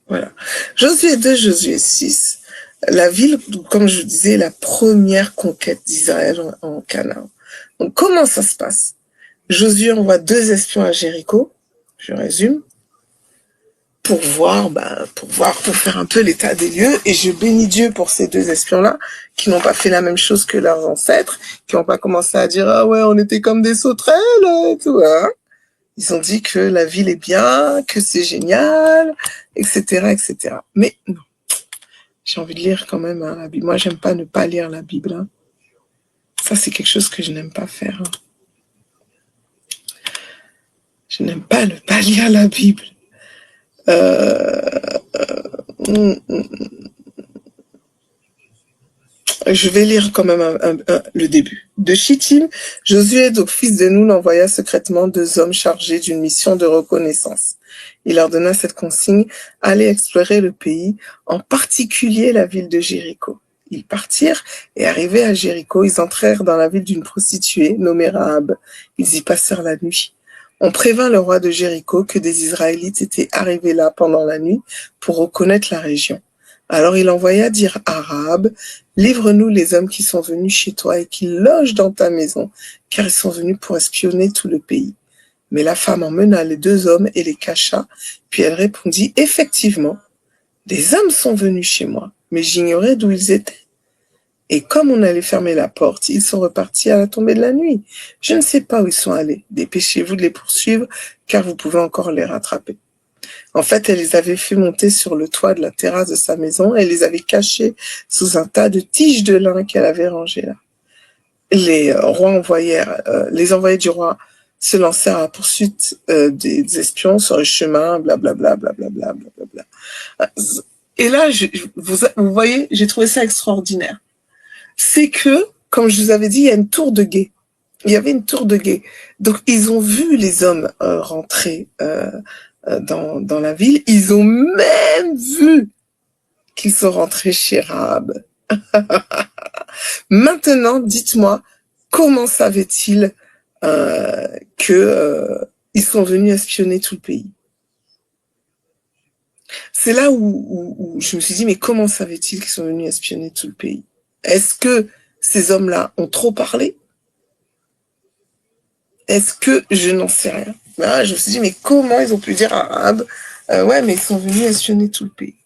Voilà. Josué 2, Josué 6, la ville, comme je vous disais, la première conquête d'Israël en Canaan. Donc, comment ça se passe? Josué envoie 2 espions à Jéricho, je résume, pour faire un peu l'état des lieux, et je bénis Dieu pour ces 2 espions-là, qui n'ont pas fait la même chose que leurs ancêtres, qui n'ont pas commencé à dire, ah ouais, on était comme des sauterelles, et tout, hein. Ils ont dit que la ville est bien, que c'est génial, etc., etc. Mais non, j'ai envie de lire quand même la Bible. Moi, j'aime pas ne pas lire la Bible. Hein. Ça, c'est quelque chose que je n'aime pas faire. Hein. Je n'aime pas ne pas lire la Bible. Je vais lire quand même le début. De Chittim, Josué, donc fils de Nun, envoya secrètement 2 hommes chargés d'une mission de reconnaissance. Il leur donna cette consigne, allez explorer le pays, en particulier la ville de Jéricho. Ils partirent et arrivés à Jéricho, ils entrèrent dans la ville d'une prostituée nommée Rahab. Ils y passèrent la nuit. On prévint le roi de Jéricho que des Israélites étaient arrivés là pendant la nuit pour reconnaître la région. Alors il envoya dire à Rahab, livre-nous les hommes qui sont venus chez toi et qui logent dans ta maison, car ils sont venus pour espionner tout le pays. Mais la femme emmena les 2 hommes et les cacha, puis elle répondit, effectivement, des hommes sont venus chez moi, mais j'ignorais d'où ils étaient. Et comme on allait fermer la porte, ils sont repartis à la tombée de la nuit. Je ne sais pas où ils sont allés. Dépêchez-vous de les poursuivre, car vous pouvez encore les rattraper. En fait, elle les avait fait monter sur le toit de la terrasse de sa maison et les avait cachés sous un tas de tiges de lin qu'elle avait rangées là. Les envoyés du roi se lancer à la poursuite des espions sur le chemin, blablabla, blablabla, blablabla. Et là, vous voyez, j'ai trouvé ça extraordinaire. C'est que, comme je vous avais dit, il y a une tour de guet. Il y avait une tour de guet. Donc, ils ont vu les hommes rentrer dans la ville. Ils ont même vu qu'ils sont rentrés chez Rahab. Maintenant, dites-moi, comment savaient-ils qu'ils sont venus espionner tout le pays? C'est là où je me suis dit, mais comment savaient-ils qu'ils sont venus espionner tout le pays? Est-ce que ces hommes-là ont trop parlé? Est-ce que je n'en sais rien? Je me suis dit, mais comment ils ont pu dire à Rahab, ouais, mais ils sont venus espionner tout le pays?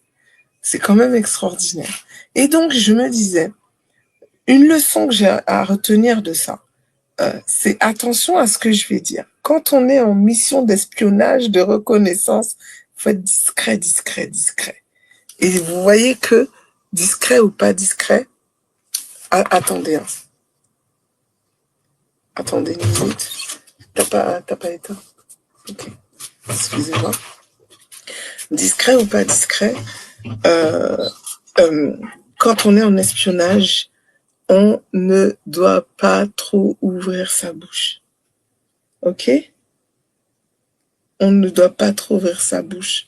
C'est quand même extraordinaire. Et donc, je me disais, une leçon que j'ai à retenir de ça, c'est attention à ce que je vais dire. Quand on est en mission d'espionnage, de reconnaissance, il faut être discret, discret, discret. Et vous voyez que, discret ou pas discret, attendez, hein. Attendez une minute. T'as pas éteint? Ok. Excusez-moi. Discret ou pas discret, quand on est en espionnage, on ne doit pas trop ouvrir sa bouche. Ok? On ne doit pas trop ouvrir sa bouche,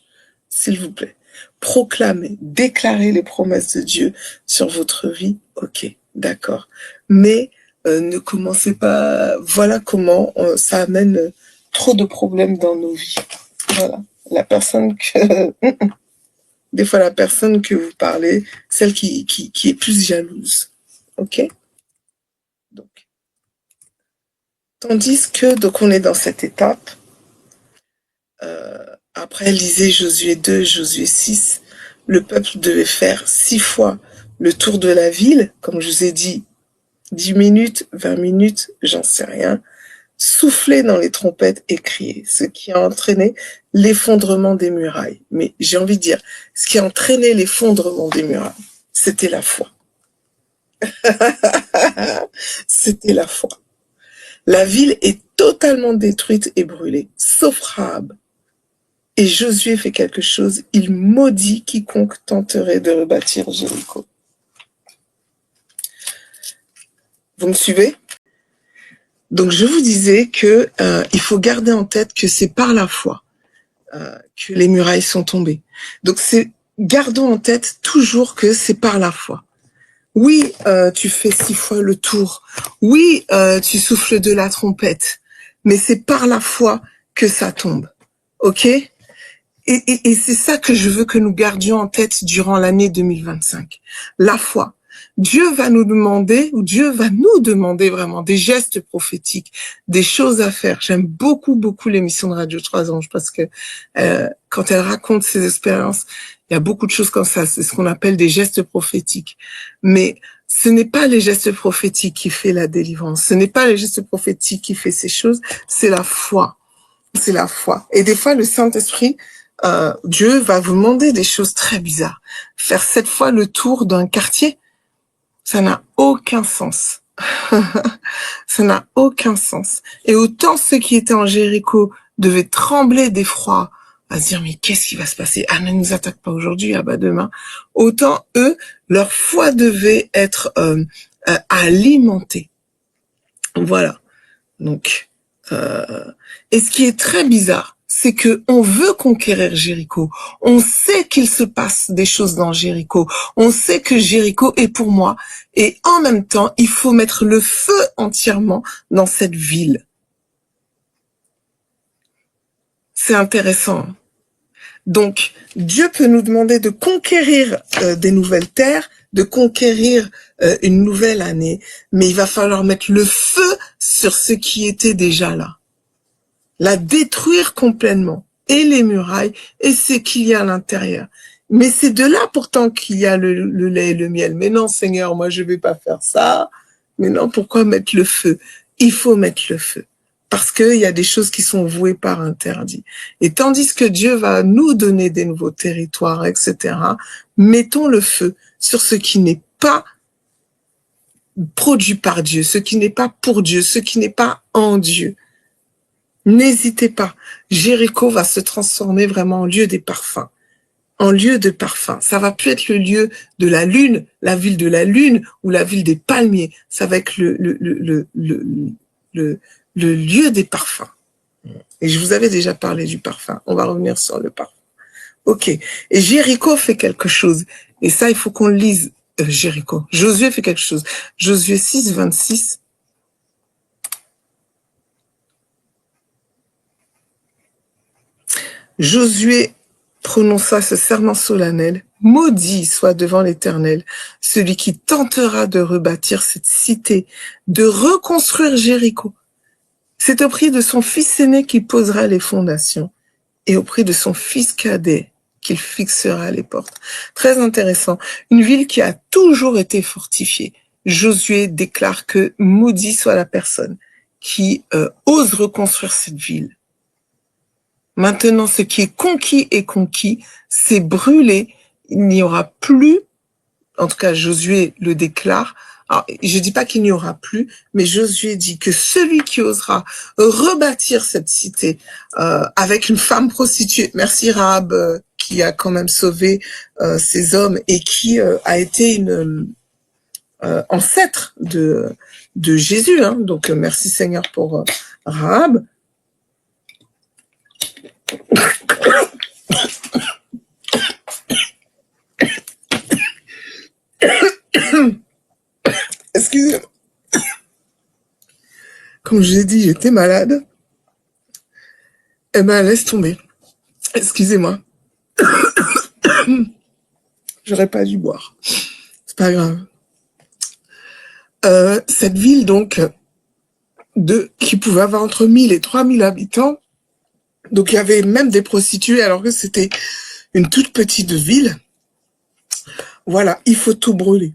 s'il vous plaît. Proclamer, déclarer les promesses de Dieu sur votre vie, ok, d'accord. Mais ne commencez pas... Voilà comment ça amène trop de problèmes dans nos vies. Voilà. La personne que... Des fois, la personne que vous parlez, celle qui est plus jalouse. Ok? Donc, tandis que, donc on est dans cette étape. Après, lisez Josué 2, Josué 6. Le peuple devait faire 6 fois le tour de la ville. Comme je vous ai dit, 10 minutes, 20 minutes, j'en sais rien. Souffler dans les trompettes et crier. Ce qui a entraîné l'effondrement des murailles. Mais j'ai envie de dire, ce qui a entraîné l'effondrement des murailles, c'était la foi. C'était la foi. La ville est totalement détruite et brûlée, sauf Rahab. Et Josué fait quelque chose, il maudit quiconque tenterait de rebâtir Jéricho. Vous me suivez? Donc je vous disais que il faut garder en tête que c'est par la foi que les murailles sont tombées. Donc gardons en tête toujours que c'est par la foi. Oui, tu fais 6 fois le tour. Oui, tu souffles de la trompette. Mais c'est par la foi que ça tombe. Ok? Et c'est ça que je veux que nous gardions en tête durant l'année 2025. La foi. Dieu va nous demander vraiment des gestes prophétiques, des choses à faire. J'aime beaucoup, beaucoup l'émission de Radio 3 Anges parce que quand elle raconte ses expériences, il y a beaucoup de choses comme ça. C'est ce qu'on appelle des gestes prophétiques. Mais ce n'est pas les gestes prophétiques qui fait la délivrance. Ce n'est pas les gestes prophétiques qui fait ces choses. C'est la foi. C'est la foi. Et des fois, le Saint-Esprit, Dieu va vous demander des choses très bizarres. Faire 7 fois le tour d'un quartier, ça n'a aucun sens. Ça n'a aucun sens. Et autant ceux qui étaient en Jéricho devaient trembler d'effroi, à se dire mais qu'est-ce qui va se passer? Ah, ne nous attaque pas aujourd'hui, ah bah demain. Autant eux, leur foi devait être alimentée. Voilà. Donc, et ce qui est très bizarre, c'est que on veut conquérir Jéricho. On sait qu'il se passe des choses dans Jéricho. On sait que Jéricho est pour moi. Et en même temps, il faut mettre le feu entièrement dans cette ville. C'est intéressant. Donc, Dieu peut nous demander de conquérir des nouvelles terres, de conquérir une nouvelle année, mais il va falloir mettre le feu sur ce qui était déjà là. La détruire complètement, et les murailles, et ce qu'il y a à l'intérieur. Mais c'est de là pourtant qu'il y a le lait et le miel. Mais non, Seigneur, moi je vais pas faire ça. Mais non, pourquoi mettre le feu? Il faut mettre le feu. Parce qu'il y a des choses qui sont vouées par interdit. Et tandis que Dieu va nous donner des nouveaux territoires, etc., mettons le feu sur ce qui n'est pas produit par Dieu, ce qui n'est pas pour Dieu, ce qui n'est pas en Dieu. N'hésitez pas. Jéricho va se transformer vraiment en lieu des parfums. En lieu de parfum. Ça va plus être le lieu de la lune, la ville de la lune ou la ville des palmiers. Ça va être le lieu des parfums. Et je vous avais déjà parlé du parfum. On va revenir sur le parfum. Ok. Et Jéricho fait quelque chose. Et ça, il faut qu'on le lise. Jéricho. Josué fait quelque chose. Josué 6, 26. Josué prononça ce serment solennel. Maudit soit devant l'Éternel celui qui tentera de rebâtir cette cité, de reconstruire Jéricho. C'est au prix de son fils aîné qu'il posera les fondations et au prix de son fils cadet qu'il fixera les portes. Très intéressant. Une ville qui a toujours été fortifiée. Josué déclare que maudit soit la personne qui ose reconstruire cette ville. Maintenant, ce qui est conquis, c'est brûlé. Il n'y aura plus, en tout cas Josué le déclare, alors, je dis pas qu'il n'y aura plus, mais Josué dit que celui qui osera rebâtir cette cité avec une femme prostituée, merci Rahab, qui a quand même sauvé ces hommes et qui a été une ancêtre de Jésus, hein. Donc merci Seigneur pour Rahab. Excusez-moi. Comme je l'ai dit, j'étais malade. Eh ben, laisse tomber. Excusez-moi. J'aurais pas dû boire. C'est pas grave. Cette ville, donc, qui pouvait avoir entre 1000 et 3000 habitants. Donc, il y avait même des prostituées, alors que c'était une toute petite ville. Voilà, il faut tout brûler.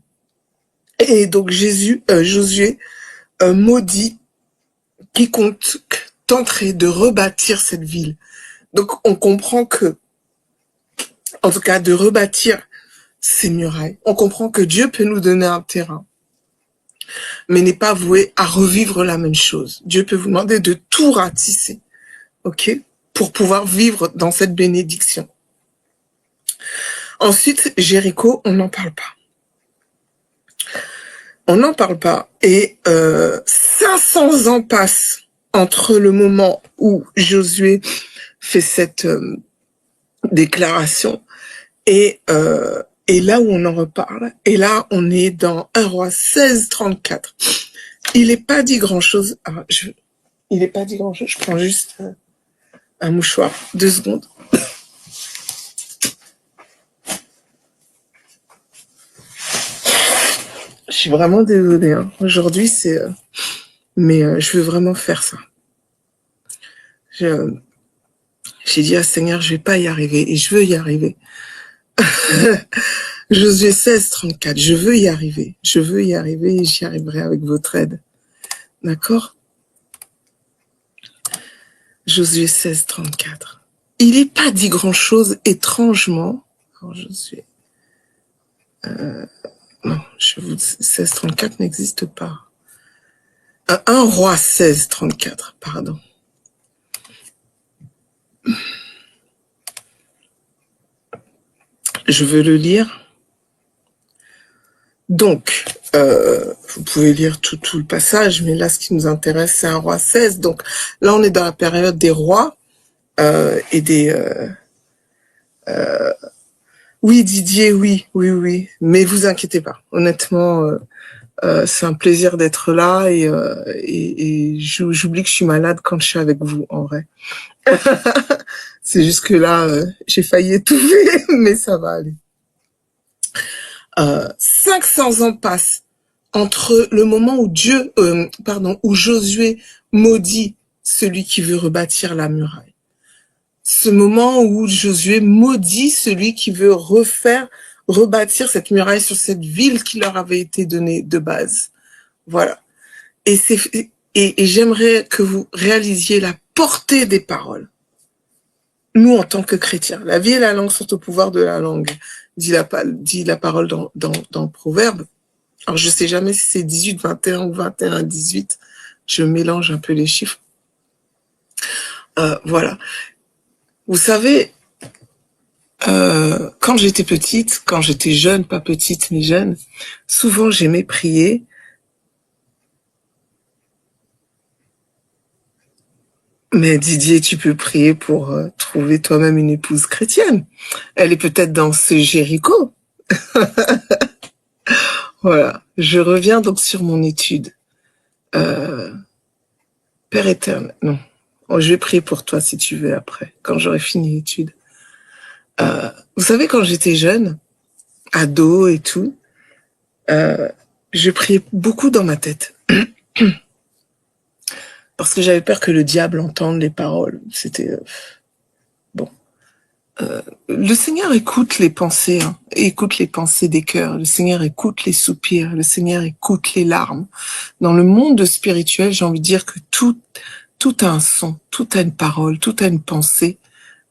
Et donc, Josué maudit quiconque tenterait de rebâtir cette ville. Donc, on comprend que, en tout cas, de rebâtir ces murailles. On comprend que Dieu peut nous donner un terrain, mais n'est pas voué à revivre la même chose. Dieu peut vous demander de tout ratisser, ok, pour pouvoir vivre dans cette bénédiction. Ensuite, Jéricho, on n'en parle pas. On n'en parle pas. Et 500 ans passent entre le moment où Josué fait cette déclaration et là où on en reparle. Et là, on est dans 1 Roi 16, 34. Il n'est pas dit grand-chose. Il n'est pas dit grand-chose. Je prends juste un mouchoir. 2 secondes. Je suis vraiment désolée. Hein. Aujourd'hui, c'est... mais je veux vraiment faire ça. J'ai dit à Seigneur, je vais pas y arriver. Et je veux y arriver. Josué 16, 34. Je veux y arriver. Je veux y arriver et j'y arriverai avec votre aide. D'accord? Josué 16, 34. Il n'est pas dit grand-chose étrangement. Alors, Josué... non, 16, 34 n'existe pas. 1 Roi 16, 34, pardon. Je veux le lire. Donc, vous pouvez lire tout le passage, mais là, ce qui nous intéresse, c'est 1 Roi 16. Donc, là, on est dans la période des rois et des... oui, Didier, oui. Mais vous inquiétez pas. Honnêtement, c'est un plaisir d'être là et j'oublie que je suis malade quand je suis avec vous, en vrai. C'est juste que là, j'ai failli étouffer, mais ça va aller. 500 ans passent entre le moment où où Josué maudit celui qui veut rebâtir la muraille. Ce moment où Josué maudit celui qui veut rebâtir cette muraille sur cette ville qui leur avait été donnée de base. Voilà. Et j'aimerais que vous réalisiez la portée des paroles. Nous, en tant que chrétiens, la vie et la langue sont au pouvoir de la langue, dit la parole dans Proverbe. Alors, je sais jamais si c'est 18, 21 ou 21, 18. Je mélange un peu les chiffres. Voilà. Vous savez, quand j'étais petite, quand j'étais jeune, pas petite mais jeune, souvent j'aimais prier. Mais Didier, tu peux prier pour trouver toi-même une épouse chrétienne. Elle est peut-être dans ce Jéricho. Voilà. Je reviens donc sur mon étude. Père éternel, non. Oh, je vais prier pour toi si tu veux après, quand j'aurai fini l'étude. Vous savez, quand j'étais jeune, ado et tout, je priais beaucoup dans ma tête. Parce que j'avais peur que le diable entende les paroles. C'était bon. Le Seigneur écoute les pensées, hein, écoute les pensées des cœurs. Le Seigneur écoute les soupirs. Le Seigneur écoute les larmes. Dans le monde spirituel, j'ai envie de dire que tout a un son, tout a une parole, tout a une pensée.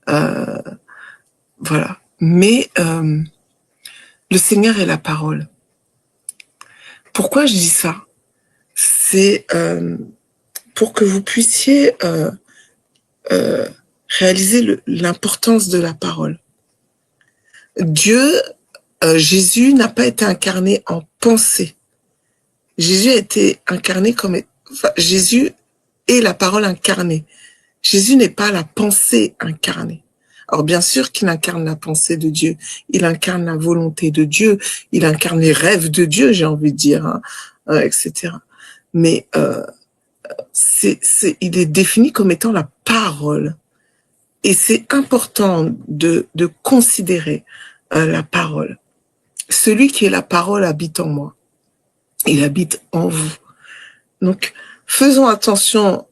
Voilà. Mais le Seigneur est la parole. Pourquoi je dis ça? C'est pour que vous puissiez réaliser l'importance de la parole. Dieu, Jésus n'a pas été incarné en pensée. Jésus a été incarné comme... Enfin, Jésus est la parole incarnée. Jésus n'est pas la pensée incarnée. Alors bien sûr qu'il incarne la pensée de Dieu, il incarne la volonté de Dieu, il incarne les rêves de Dieu, j'ai envie de dire, hein, etc. Mais il est défini comme étant la parole. Et c'est important de considérer la parole. Celui qui est la parole habite en moi. Il habite en vous. Donc, faisons attention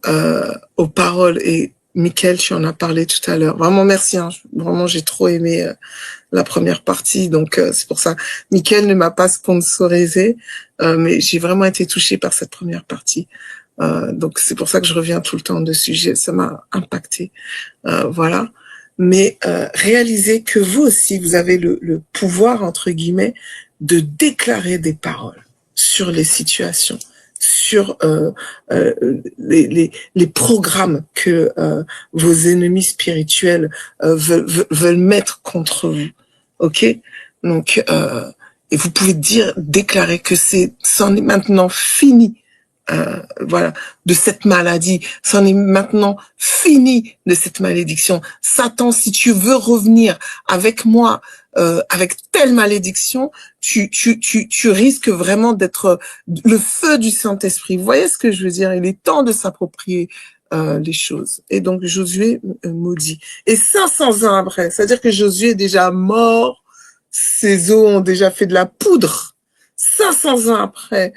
aux paroles. Et Mickaël, tu en as parlé tout à l'heure. Vraiment, merci. Hein. Vraiment, j'ai trop aimé la première partie. Donc, c'est pour ça. Mickaël ne m'a pas sponsorisé, mais j'ai vraiment été touchée par cette première partie. Donc, c'est pour ça que je reviens tout le temps dessus. Ça m'a impacté. Voilà. Mais réalisez que vous aussi, vous avez le pouvoir, entre guillemets, de déclarer des paroles sur les situations, sur les programmes que vos ennemis spirituels veulent mettre contre vous. Ok? Donc, et vous pouvez déclarer que c'en est maintenant fini. Voilà, de cette maladie, c'en est maintenant fini de cette malédiction. Satan, si tu veux revenir avec moi, avec telle malédiction, tu risques vraiment d'être le feu du Saint-Esprit. Vous voyez ce que je veux dire? Il est temps de s'approprier les choses. Et donc Josué maudit. Et 500 ans après, c'est-à-dire que Josué est déjà mort, ses os ont déjà fait de la poudre. 500 ans après,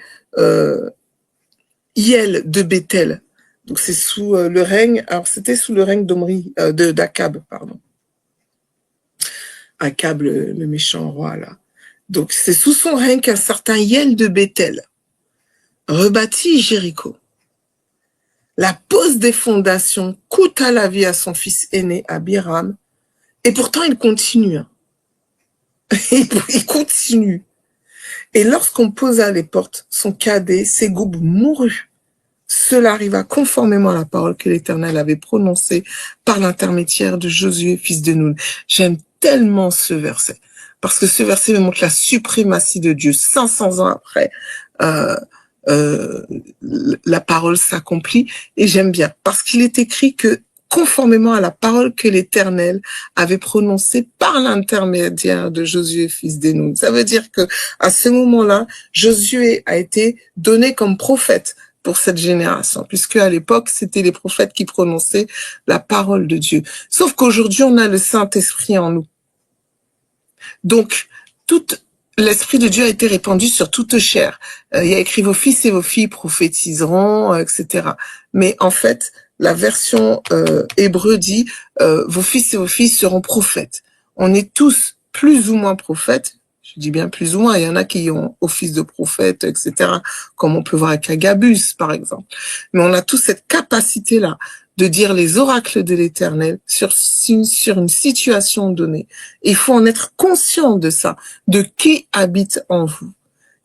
Hiel de Bethel. Donc c'est sous le règne, alors c'était sous le règne d'Akab, pardon. Akab, le méchant roi, là. Donc c'est sous son règne qu'un certain Hiel de Bethel rebâtit Jéricho. La pose des fondations coûta la vie à son fils aîné, Abiram, et pourtant il continue. Il continue. Et lorsqu'on posa les portes, son cadet, Ségoub, mourut. Cela arriva conformément à la parole que l'Éternel avait prononcée par l'intermédiaire de Josué, fils de Nun. J'aime tellement ce verset, parce que ce verset me montre la suprématie de Dieu. 500 ans après, la parole s'accomplit, et j'aime bien, parce qu'il est écrit que conformément à la parole que l'Éternel avait prononcée par l'intermédiaire de Josué, fils de Nun. Ça veut dire que à ce moment-là, Josué a été donné comme prophète pour cette génération, puisque à l'époque, c'était les prophètes qui prononçaient la parole de Dieu. Sauf qu'aujourd'hui, on a le Saint-Esprit en nous. Donc, l'Esprit de Dieu a été répandu sur toute chair. Il y a écrit « Vos fils et vos filles prophétiseront », etc. Mais en fait, la version hébreu dit « Vos fils et vos filles seront prophètes ». On est tous plus ou moins prophètes. Je dis bien plus ou moins, il y en a qui ont office de prophète, etc., comme on peut voir avec Agabus, par exemple. Mais on a tous cette capacité-là de dire les oracles de l'Éternel sur une situation donnée. Il faut en être conscient de ça, de qui habite en vous.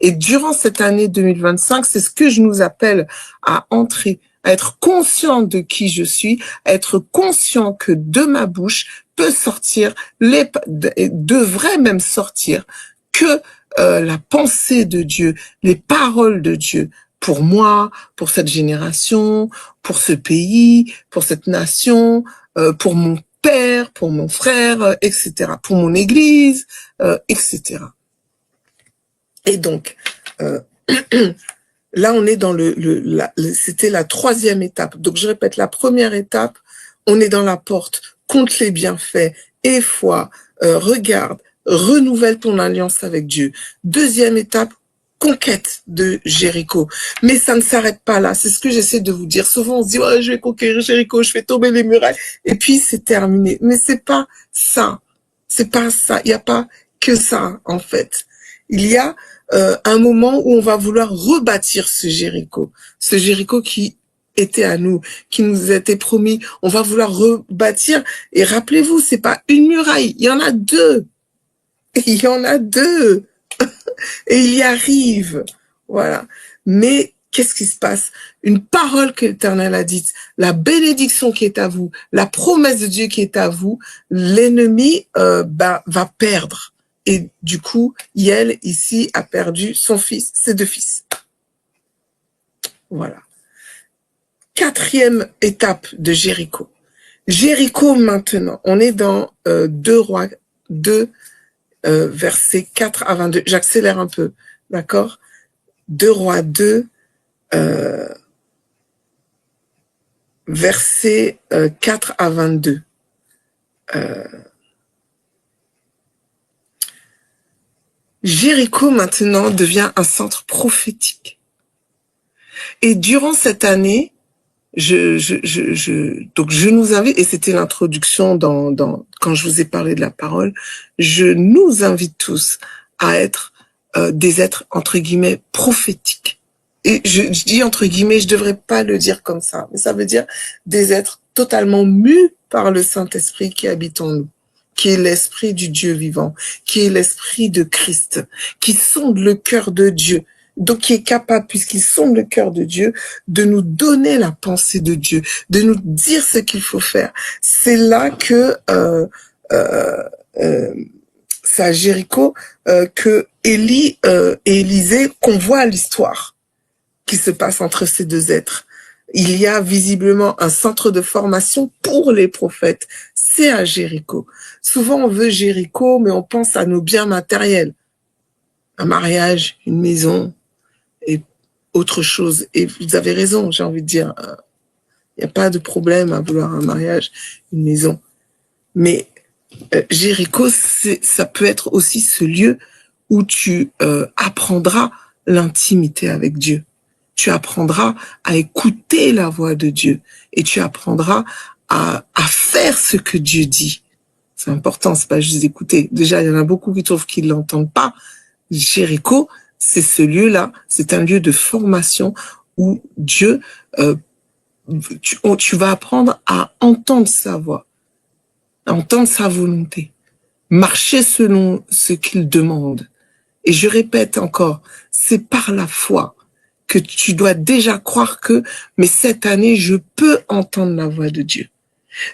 Et durant cette année 2025, c'est ce que je nous appelle à entrer à être conscient de qui je suis, à être conscient que de ma bouche peut sortir, devrait même sortir, que la pensée de Dieu, les paroles de Dieu, pour moi, pour cette génération, pour ce pays, pour cette nation, pour mon père, pour mon frère, etc., pour mon église, etc. Et donc, là, on est dans c'était la troisième étape. Donc, je répète, la première étape, on est dans la porte, compte les bienfaits, aie foi, regarde, renouvelle ton alliance avec Dieu. Deuxième étape, conquête de Jéricho. Mais ça ne s'arrête pas là. C'est ce que j'essaie de vous dire. Souvent, on se dit, ouais, je vais conquérir Jéricho, je fais tomber les murailles, et puis c'est terminé. Mais c'est pas ça. C'est pas ça. Il n'y a pas que ça, en fait. Il y a un moment où on va vouloir rebâtir ce Jéricho qui était à nous, qui nous a été promis. On va vouloir rebâtir. Et rappelez-vous, c'est pas une muraille, il y en a deux. Il y en a deux. Et il y arrive. Voilà. Mais qu'est-ce qui se passe? Une parole que l'Éternel a dite, la bénédiction qui est à vous, la promesse de Dieu qui est à vous, l'ennemi va perdre. Et du coup, Yael, ici, a perdu son fils, ses deux fils. Voilà. Quatrième étape de Jéricho. Jéricho maintenant. On est dans 2 Rois 2, versets 4 à 22. J'accélère un peu, d'accord? 2 Rois 2, versets 4 à 22. Jéricho maintenant devient un centre prophétique. Et durant cette année, donc je nous invite, et c'était l'introduction quand je vous ai parlé de la parole, je nous invite tous à être des êtres entre guillemets prophétiques. Et je dis entre guillemets, je devrais pas le dire comme ça, mais ça veut dire des êtres totalement mus par le Saint-Esprit qui habite en nous, qui est l'esprit du Dieu vivant, qui est l'esprit de Christ, qui sonde le cœur de Dieu. Donc, qui est capable, puisqu'il sonde le cœur de Dieu, de nous donner la pensée de Dieu, de nous dire ce qu'il faut faire. C'est là que c'est à Jéricho que Élie et Élisée convoient l'histoire qui se passe entre ces deux êtres. Il y a visiblement un centre de formation pour les prophètes. C'est à Jéricho. Souvent, on veut Jéricho, mais on pense à nos biens matériels. Un mariage, une maison, et autre chose. Et vous avez raison, j'ai envie de dire, il n'y a pas de problème à vouloir un mariage, une maison. Mais Jéricho, ça peut être aussi ce lieu où tu apprendras l'intimité avec Dieu. Tu apprendras à écouter la voix de Dieu et tu apprendras à faire ce que Dieu dit. C'est important, c'est pas juste écouter. Déjà, il y en a beaucoup qui trouvent qu'ils l'entendent pas. Jéricho, c'est ce lieu-là, c'est un lieu de formation où Dieu, tu vas apprendre à entendre sa voix, à entendre sa volonté, marcher selon ce qu'il demande. Et je répète encore, c'est par la foi que tu dois déjà croire que, mais cette année, je peux entendre la voix de Dieu.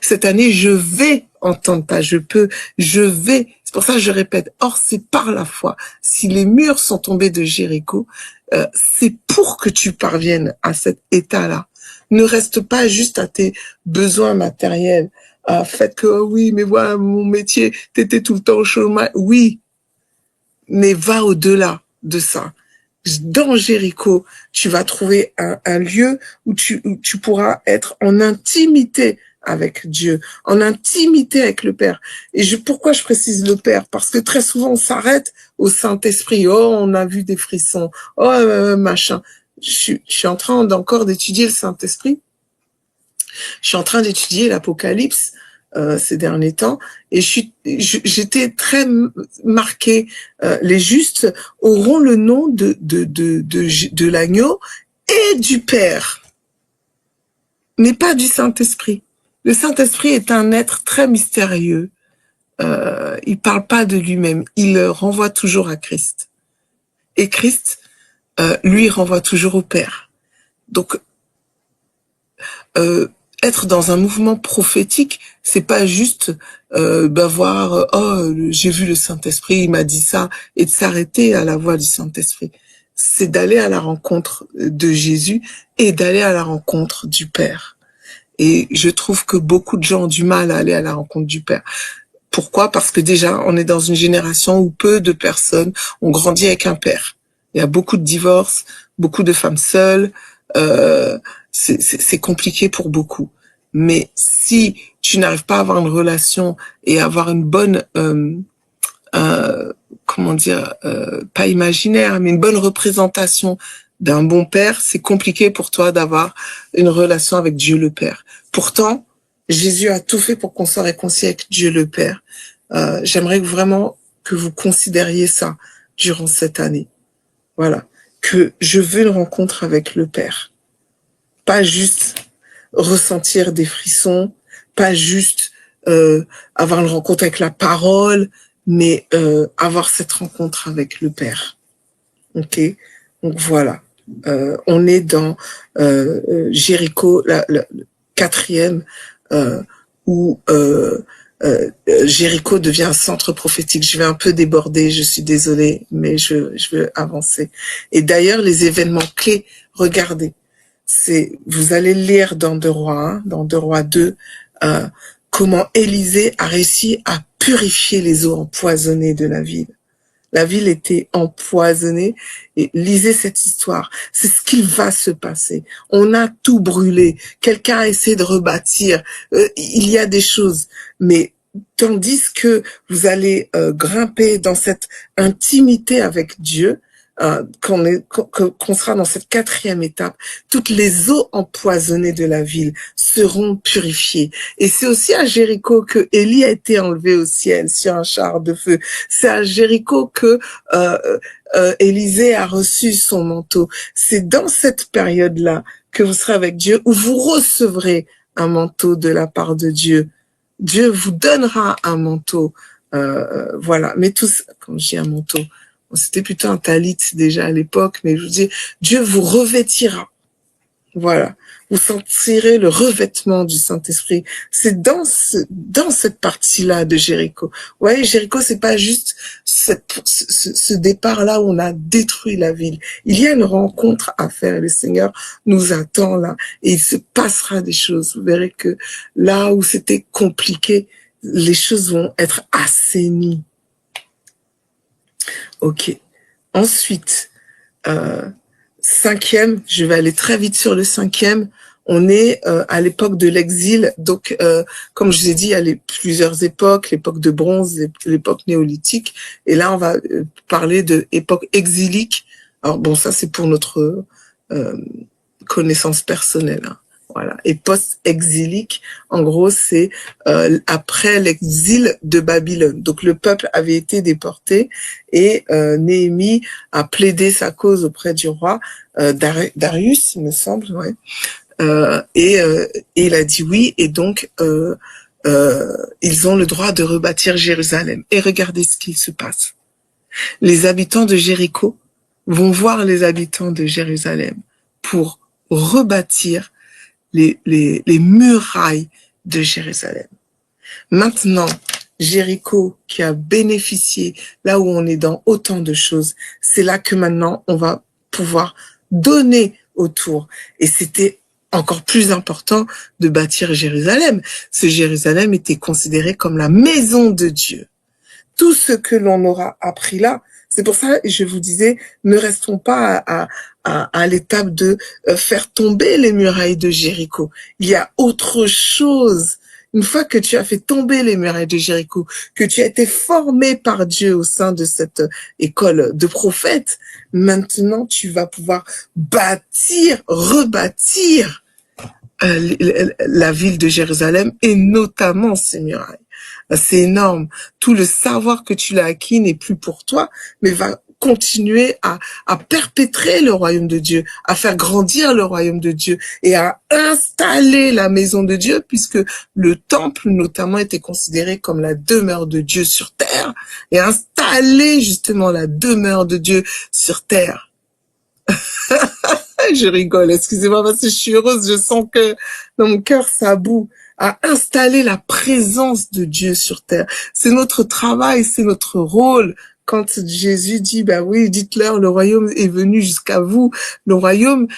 Cette année, je vais entendre, pas je peux, je vais. C'est pour ça que je répète, or c'est par la foi. Si les murs sont tombés de Jéricho, c'est pour que tu parviennes à cet état-là. Ne reste pas juste à tes besoins matériels, à fait que oh oui, mais voilà mon métier, t'étais tout le temps au chômage. Oui, mais va au-delà de ça. Dans Jéricho, tu vas trouver un lieu où tu pourras être en intimité avec Dieu, en intimité avec le Père. Et pourquoi je précise le Père? Parce que très souvent, on s'arrête au Saint-Esprit. Oh, on a vu des frissons. Oh, machin. Je suis en train encore d'étudier le Saint-Esprit. Je suis en train d'étudier l'Apocalypse ces derniers temps. Et j'étais très marquée. Les justes auront le nom de l'agneau et du Père, mais pas du Saint-Esprit. Le Saint-Esprit est un être très mystérieux. Il parle pas de lui-même. Il renvoie toujours à Christ. Et Christ, lui, renvoie toujours au Père. Donc, être dans un mouvement prophétique, c'est pas juste voir j'ai vu le Saint-Esprit, il m'a dit ça, et de s'arrêter à la voix du Saint-Esprit. C'est d'aller à la rencontre de Jésus et d'aller à la rencontre du Père. Et je trouve que beaucoup de gens ont du mal à aller à la rencontre du Père. Pourquoi? Parce que déjà, on est dans une génération où peu de personnes ont grandi avec un père. Il y a beaucoup de divorces, beaucoup de femmes seules. C'est compliqué pour beaucoup. Mais si tu n'arrives pas à avoir une relation et à avoir une bonne, pas imaginaire, mais une bonne représentation d'un bon père, c'est compliqué pour toi d'avoir une relation avec Dieu le Père. Pourtant, Jésus a tout fait pour qu'on soit réconcilié avec Dieu le Père. J'aimerais vraiment que vous considériez ça durant cette année. Voilà. Que je veux une rencontre avec le Père. Pas juste ressentir des frissons, pas juste avoir une rencontre avec la parole, mais avoir cette rencontre avec le Père. Ok? Donc voilà. On est dans Jéricho, le quatrième, où Jéricho devient un centre prophétique. Je vais un peu déborder, je suis désolée, mais je veux avancer. Et d'ailleurs, les événements clés, regardez, vous allez lire dans 2 Rois, dans 2 Rois 2, comment Élisée a réussi à purifier les eaux empoisonnées de la ville. La ville était empoisonnée et lisez cette histoire. C'est ce qu'il va se passer. On a tout brûlé. Quelqu'un a essayé de rebâtir. Il y a des choses. Mais tandis que vous allez grimper dans cette intimité avec Dieu, qu'on sera dans cette 4e étape, toutes les eaux empoisonnées de la ville seront purifiées. Et c'est aussi à Jéricho que Élie a été enlevé au ciel sur un char de feu. C'est à Jéricho que Élisée a reçu son manteau. C'est dans cette période-là que vous serez avec Dieu, où vous recevrez un manteau de la part de Dieu. Dieu vous donnera un manteau. Voilà. Mais tous, quand je dis un manteau, c'était plutôt un talit déjà à l'époque, mais je vous dis, Dieu vous revêtira. Voilà. Vous sentirez le revêtement du Saint-Esprit. C'est dans cette partie-là de Jéricho. Vous voyez, Jéricho, c'est pas juste ce départ-là où on a détruit la ville. Il y a une rencontre à faire et le Seigneur nous attend là. Et il se passera des choses. Vous verrez que là où c'était compliqué, les choses vont être assainies. Ok. Ensuite, 5e, je vais aller très vite sur le 5e. On est à l'époque de l'exil. Donc, comme je vous ai dit, il y a plusieurs époques, l'époque de bronze, l'époque néolithique. Et là, on va parler de époque exilique. Alors bon, ça c'est pour notre connaissance personnelle. Hein. Voilà. Et post-exilique, en gros, c'est après l'exil de Babylone. Donc le peuple avait été déporté et Néhémie a plaidé sa cause auprès du roi Darius, il me semble, ouais. Et il a dit oui, et donc ils ont le droit de rebâtir Jérusalem. Et regardez ce qu'il se passe. Les habitants de Jéricho vont voir les habitants de Jérusalem pour rebâtir les murailles de Jérusalem. Maintenant, Jéricho qui a bénéficié, là où on est dans autant de choses, c'est là que maintenant on va pouvoir donner autour. Et c'était encore plus important de bâtir Jérusalem. Ce Jérusalem était considéré comme la maison de Dieu. Tout ce que l'on aura appris là, c'est pour ça que je vous disais, ne restons pas à l'étape de faire tomber les murailles de Jéricho. Il y a autre chose. Une fois que tu as fait tomber les murailles de Jéricho, que tu as été formé par Dieu au sein de cette école de prophètes, maintenant tu vas pouvoir bâtir, rebâtir la ville de Jérusalem et notamment ses murailles. C'est énorme. Tout le savoir que tu l'as acquis n'est plus pour toi, mais va continuer à perpétrer le royaume de Dieu, à faire grandir le royaume de Dieu et à installer la maison de Dieu, puisque le temple notamment était considéré comme la demeure de Dieu sur terre, et installer justement la demeure de Dieu sur terre. je rigole, excusez-moi, parce que je suis heureuse, je sens que dans mon cœur, ça bout, à installer la présence de Dieu sur terre. C'est notre travail, c'est notre rôle. Quand Jésus dit, bah oui, dites-leur, le royaume est venu jusqu'à vous. Le royaume,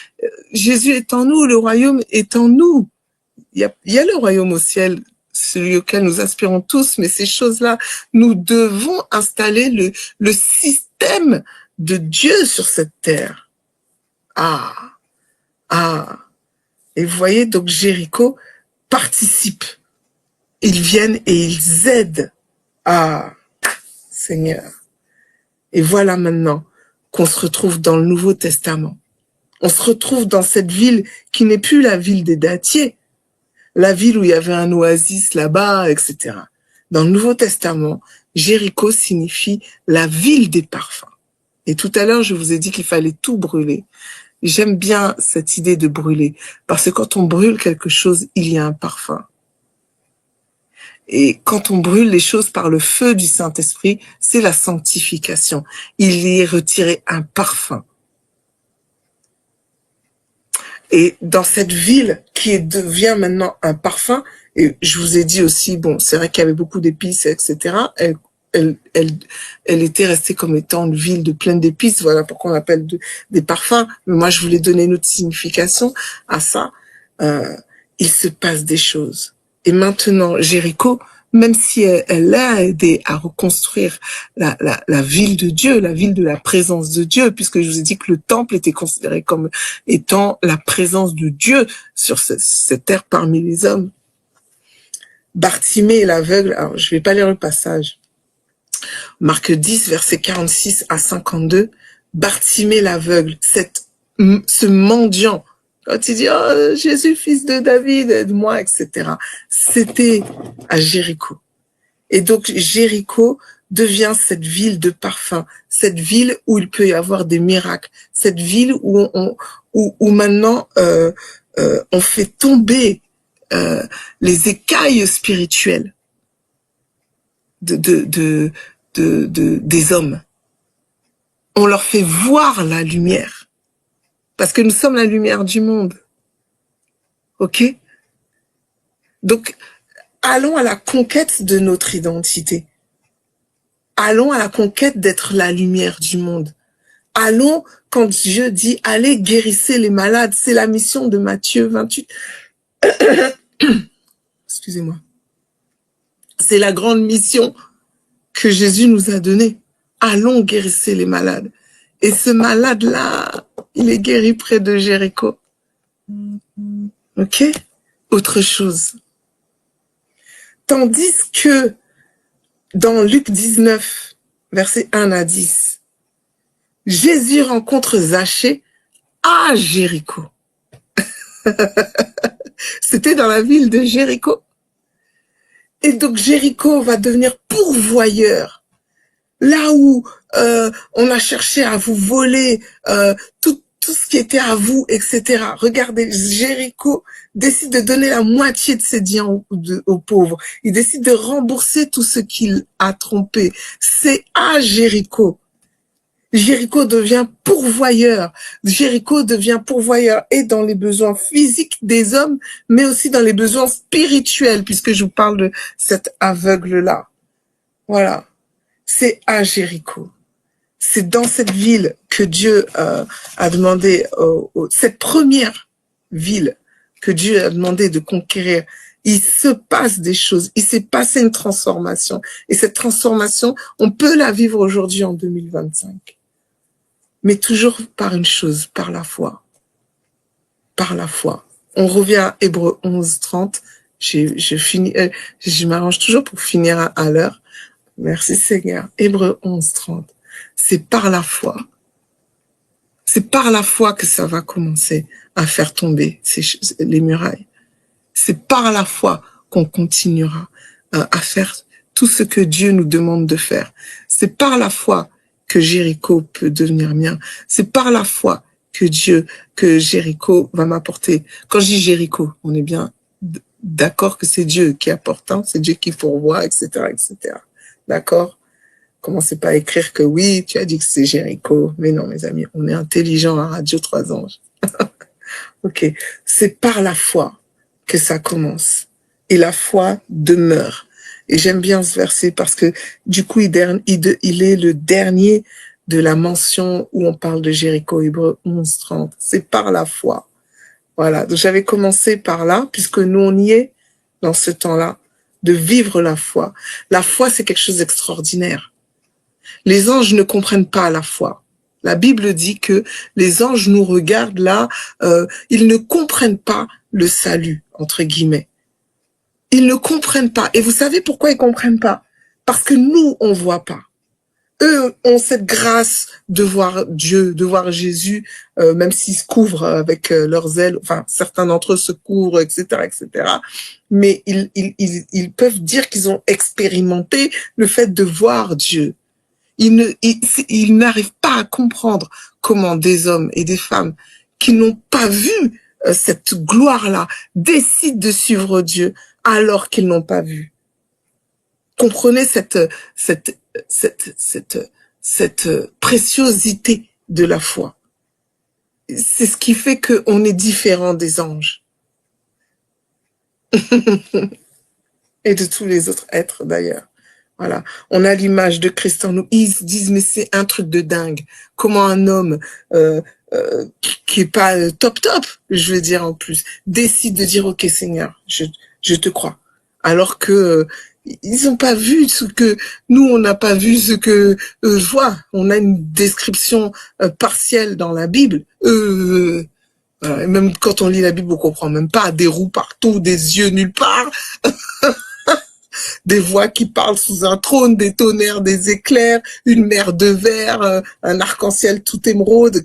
Jésus est en nous, le royaume est en nous. Il y a le royaume au ciel, celui auquel nous aspirons tous, mais ces choses-là, nous devons installer le système de Dieu sur cette terre. Ah, et vous voyez, donc Jéricho participe. Ils viennent et ils aident. Ah, Seigneur. Et voilà maintenant qu'on se retrouve dans le Nouveau Testament. On se retrouve dans cette ville qui n'est plus la ville des dattiers, la ville où il y avait un oasis là-bas, etc. Dans le Nouveau Testament, Jéricho signifie la ville des parfums. Et tout à l'heure, je vous ai dit qu'il fallait tout brûler. J'aime bien cette idée de brûler, parce que quand on brûle quelque chose, il y a un parfum. Et quand on brûle les choses par le feu du Saint-Esprit, c'est la sanctification. Il y est retiré un parfum. Et dans cette ville qui devient maintenant un parfum, et je vous ai dit aussi, bon, c'est vrai qu'il y avait beaucoup d'épices, etc. Elle était restée comme étant une ville de pleine d'épices, voilà pourquoi on appelle des parfums. Mais moi, je voulais donner une autre signification à ça. Il se passe des choses. Et maintenant, Jéricho, même si elle a aidé à reconstruire la ville de Dieu, la ville de la présence de Dieu, puisque je vous ai dit que le temple était considéré comme étant la présence de Dieu sur cette terre parmi les hommes. Bartimée l'aveugle, alors je vais pas lire le passage. Marc 10, versets 46 à 52, Bartimée l'aveugle, ce mendiant, quand il dit « Oh, Jésus, fils de David, aide-moi », etc. C'était à Jéricho. Et donc, Jéricho devient cette ville de parfum, cette ville où il peut y avoir des miracles, cette ville où maintenant on fait tomber les écailles spirituelles des hommes. On leur fait voir la lumière. Parce que nous sommes la lumière du monde. Ok? Donc, allons à la conquête de notre identité. Allons à la conquête d'être la lumière du monde. Allons, quand Dieu dit, allez guérissez les malades. C'est la mission de Matthieu 28. Excusez-moi. C'est la grande mission que Jésus nous a donnée. Allons guérissez les malades. Et ce malade-là, il est guéri près de Jéricho. Ok? Autre chose. Tandis que dans Luc 19, versets 1 à 10, Jésus rencontre Zachée à Jéricho. C'était dans la ville de Jéricho. Et donc Jéricho va devenir pourvoyeur. Là où on a cherché à vous voler tout ce qui était à vous, etc. Regardez, Jéricho décide de donner la moitié de ses biens aux pauvres. Il décide de rembourser tout ce qu'il a trompé. C'est à Jéricho. Jéricho devient pourvoyeur. Jéricho devient pourvoyeur et dans les besoins physiques des hommes, mais aussi dans les besoins spirituels, puisque je vous parle de cet aveugle-là. Voilà. C'est à Jéricho. C'est dans cette ville que Dieu a demandé, cette première ville que Dieu a demandé de conquérir. Il se passe des choses, il s'est passé une transformation. Et cette transformation, on peut la vivre aujourd'hui en 2025. Mais toujours par une chose, par la foi. Par la foi. On revient à Hébreux 11, 30. Je m'arrange toujours pour finir à l'heure. Merci Seigneur. Hébreux 11, 30. C'est par la foi. C'est par la foi que ça va commencer à faire tomber les murailles. C'est par la foi qu'on continuera à faire tout ce que Dieu nous demande de faire. C'est par la foi que Jéricho peut devenir mien. C'est par la foi que Jéricho va m'apporter. Quand je dis Jéricho, on est bien d'accord que c'est Dieu qui apporte, hein, c'est Dieu qui pourvoit, etc., etc. D'accord? Commencez pas à écrire que oui, tu as dit que c'est Jéricho. Mais non, mes amis, on est intelligent à Radio 3 Anges. Ok, c'est par la foi que ça commence. Et la foi demeure. Et j'aime bien ce verset parce que du coup, il est le dernier de la mention où on parle de Jéricho, Hébreux 11:30. C'est par la foi. Voilà, donc j'avais commencé par là, puisque nous on y est dans ce temps-là, de vivre la foi. La foi, c'est quelque chose d'extraordinaire. Les anges ne comprennent pas la foi. La Bible dit que les anges nous regardent là, ils ne comprennent pas le salut, entre guillemets. Ils ne comprennent pas. Et vous savez pourquoi ils comprennent pas? Parce que nous, on voit pas. Eux ont cette grâce de voir Dieu, de voir Jésus, même s'ils se couvrent avec leurs ailes, enfin, certains d'entre eux se couvrent, etc., etc. Mais ils peuvent dire qu'ils ont expérimenté le fait de voir Dieu. Ils n'arrivent pas à comprendre comment des hommes et des femmes qui n'ont pas vu cette gloire-là décident de suivre Dieu alors qu'ils n'ont pas vu. Comprenez cette préciosité de la foi. C'est ce qui fait qu'on est différent des anges. Et de tous les autres êtres d'ailleurs. Voilà, on a l'image de Christ en nous. Ils se disent mais c'est un truc de dingue. Comment un homme qui est pas top, je veux dire en plus, décide de dire ok Seigneur, je te crois. Alors que ils n'ont pas vu ce que nous on n'a pas vu ce que eux voient. On a une description partielle dans la Bible. Et même quand on lit la Bible, on comprend même pas. Des roues partout, des yeux nulle part. Des voix qui parlent sous un trône, des tonnerres, des éclairs, une mer de verre, un arc-en-ciel tout émeraude.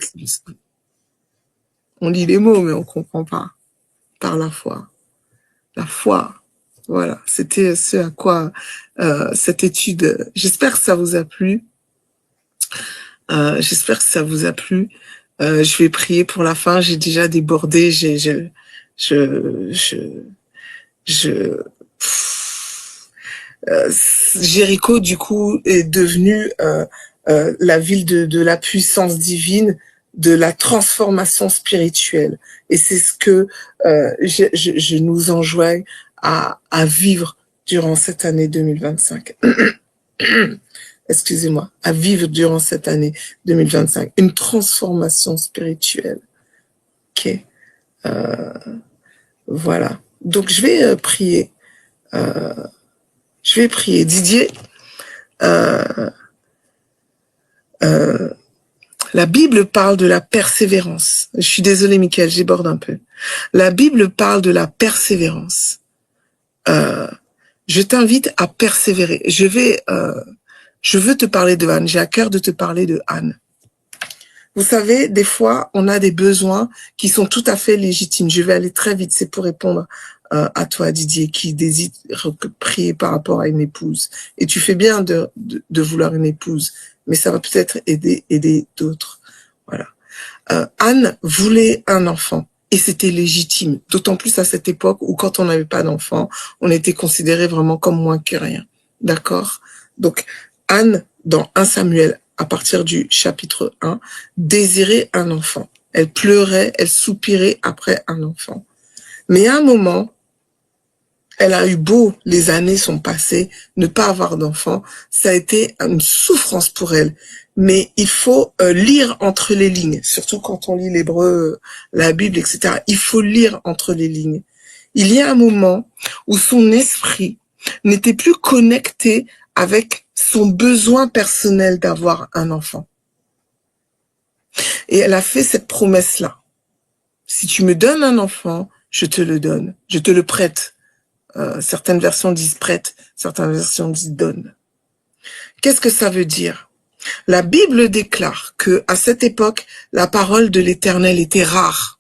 On lit les mots, mais on comprend pas. Par la foi. La foi. Voilà. C'était ce à quoi cette étude. J'espère que ça vous a plu. J'espère que ça vous a plu. Je vais prier pour la fin. J'ai déjà débordé. Jéricho, du coup, est devenu la ville de la puissance divine, de la transformation spirituelle. Et c'est ce que je nous enjoins à vivre durant cette année 2025. Excusez-moi, à vivre durant cette année 2025. Une transformation spirituelle. Ok. Voilà. Donc, je vais prier. Je vais prier. Didier, la Bible parle de la persévérance. Je suis désolée, Mickaël, j'éborde un peu. La Bible parle de la persévérance. Je t'invite à persévérer. Je veux te parler de Anne. J'ai à cœur de te parler de Anne. Vous savez, des fois, on a des besoins qui sont tout à fait légitimes. Je vais aller très vite. C'est pour répondre à toi, Didier, qui désire prier par rapport à une épouse. Et tu fais bien de vouloir une épouse, mais ça va peut-être aider d'autres. Voilà. Anne voulait un enfant. Et c'était légitime, d'autant plus à cette époque où quand on n'avait pas d'enfant, on était considéré vraiment comme moins que rien. D'accord? Donc, Anne, dans 1 Samuel, à partir du chapitre 1, désirait un enfant. Elle pleurait, elle soupirait après un enfant. Mais à un moment, elle a eu beau, les années sont passées, ne pas avoir d'enfant, ça a été une souffrance pour elle. Mais il faut lire entre les lignes, surtout quand on lit l'hébreu, la Bible, etc. Il faut lire entre les lignes. Il y a un moment où son esprit n'était plus connecté avec son besoin personnel d'avoir un enfant. Et elle a fait cette promesse-là. Si tu me donnes un enfant, je te le donne, je te le prête. Certaines versions disent prête, certaines versions disent donne. Qu'est-ce que ça veut dire? La Bible déclare que à cette époque, la parole de l'Éternel était rare.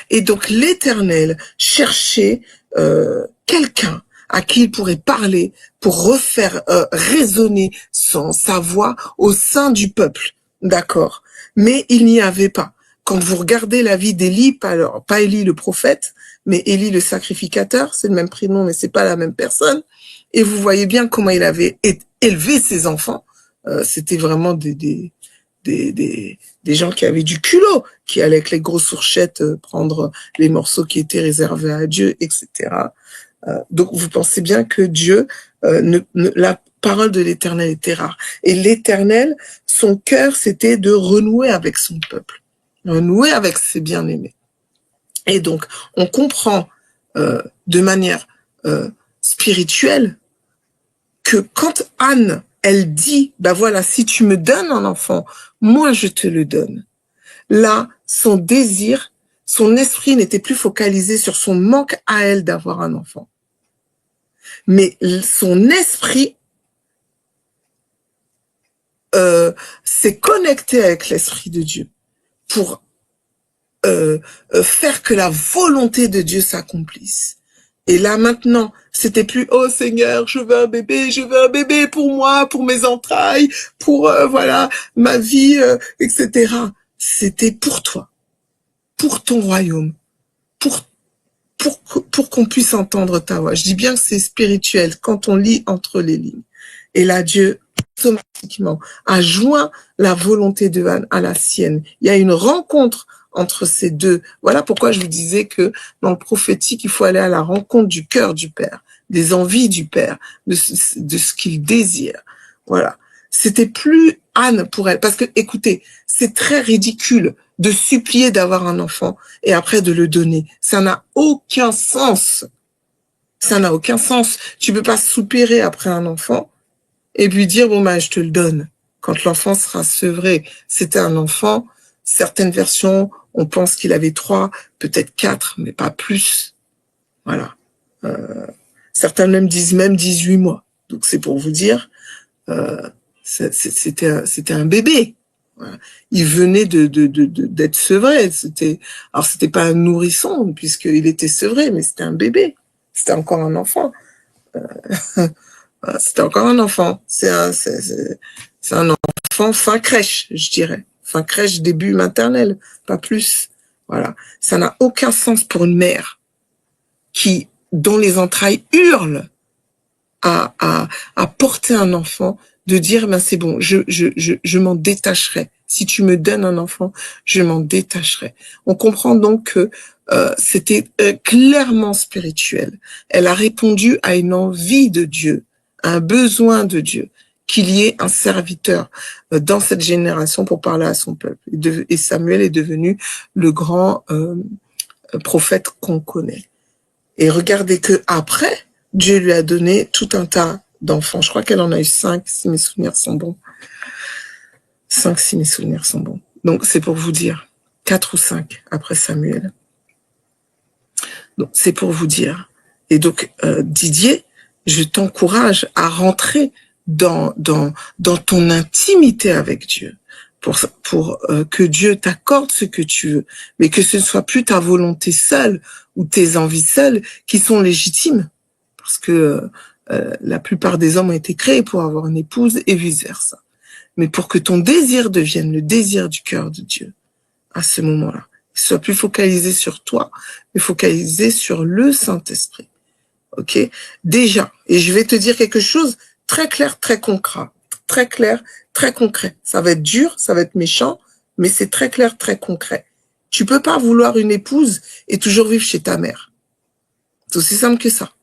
Et donc l'Éternel cherchait quelqu'un à qui il pourrait parler pour refaire résonner sa voix au sein du peuple. D'accord? Mais il n'y avait pas. Quand vous regardez la vie d'Élie, pas Élie le prophète, mais Élie le sacrificateur, c'est le même prénom, mais c'est pas la même personne. Et vous voyez bien comment il avait élevé ses enfants. C'était vraiment des des gens qui avaient du culot, qui allaient avec les grosses fourchettes prendre les morceaux qui étaient réservés à Dieu, etc. Donc vous pensez bien que Dieu, la parole de l'Éternel était rare. Et l'Éternel, son cœur, c'était de renouer avec son peuple, renouer avec ses bien-aimés. Et donc, on comprend de manière spirituelle que quand Anne, elle dit, bah voilà, si tu me donnes un enfant, moi je te le donne. Là, son désir, son esprit n'était plus focalisé sur son manque à elle d'avoir un enfant. Mais son esprit s'est connecté avec l'esprit de Dieu pour faire que la volonté de Dieu s'accomplisse. Et là maintenant, c'était plus oh Seigneur, je veux un bébé pour moi, pour mes entrailles, pour voilà ma vie, etc. C'était pour toi, pour ton royaume, pour qu'on puisse entendre ta voix. Je dis bien que c'est spirituel quand on lit entre les lignes. Et là, Dieu automatiquement a joint la volonté de Anne à la sienne. Il y a une rencontre entre ces deux. Voilà pourquoi je vous disais que dans le prophétique, il faut aller à la rencontre du cœur du Père, des envies du Père, de ce qu'il désire. Voilà. C'était plus Anne pour elle. Parce que, écoutez, c'est très ridicule de supplier d'avoir un enfant et après de le donner. Ça n'a aucun sens. Ça n'a aucun sens. Tu peux pas soupirer après un enfant et puis dire, bon, bah, je te le donne. Quand l'enfant sera sevré, c'était un enfant. Certaines versions, on pense qu'il avait 3, peut-être 4, mais pas plus. Voilà. Certains même disent même 18 mois. Donc c'est pour vous dire, c'était un bébé. Voilà. Il venait d'être sevré. Alors c'était pas un nourrisson puisqu'il était sevré, mais c'était un bébé. C'était encore un enfant. C'était encore un enfant. C'est un enfant fin crèche, je dirais. Fin crèche, début maternelle, pas plus. Voilà. Ça n'a aucun sens pour une mère qui, dont les entrailles hurlent à porter un enfant, de dire, ben c'est bon, je m'en détacherai. Si tu me donnes un enfant, je m'en détacherai. On comprend donc que c'était clairement spirituel. Elle a répondu à une envie de Dieu, à un besoin de Dieu, qu'il y ait un serviteur dans cette génération pour parler à son peuple. Et Samuel est devenu le grand prophète qu'on connaît. Et regardez que après, Dieu lui a donné tout un tas d'enfants. Je crois qu'elle en a eu 5, si mes souvenirs sont bons. 5, si mes souvenirs sont bons. Donc, c'est pour vous dire. 4 ou 5 après Samuel. Donc, c'est pour vous dire. Et donc, Didier, je t'encourage à rentrer dans ton intimité avec Dieu. Pour que Dieu t'accorde ce que tu veux. Mais que ce ne soit plus ta volonté seule ou tes envies seules qui sont légitimes. Parce que la plupart des hommes ont été créés pour avoir une épouse et vice-versa. Mais pour que ton désir devienne le désir du cœur de Dieu, à ce moment-là, qu'il soit plus focalisé sur toi, mais focalisé sur le Saint-Esprit. Ok? Déjà, et je vais te dire quelque chose très clair, très concret. Très clair, très concret. Ça va être dur, ça va être méchant, mais c'est très clair, très concret. Tu peux pas vouloir une épouse et toujours vivre chez ta mère. C'est aussi simple que ça.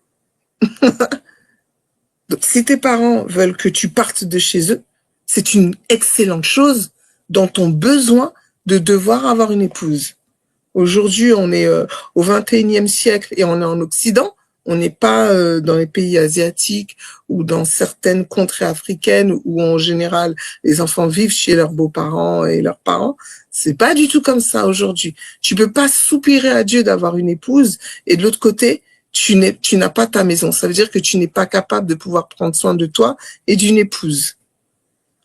Donc, si tes parents veulent que tu partes de chez eux, c'est une excellente chose dans ton besoin de devoir avoir une épouse. Aujourd'hui, on est au 21e siècle et on est en Occident. On n'est pas dans les pays asiatiques ou dans certaines contrées africaines où en général les enfants vivent chez leurs beaux-parents et leurs parents. C'est pas du tout comme ça aujourd'hui. Tu peux pas soupirer à Dieu d'avoir une épouse et de l'autre côté, tu n'as pas ta maison. Ça veut dire que tu n'es pas capable de pouvoir prendre soin de toi et d'une épouse.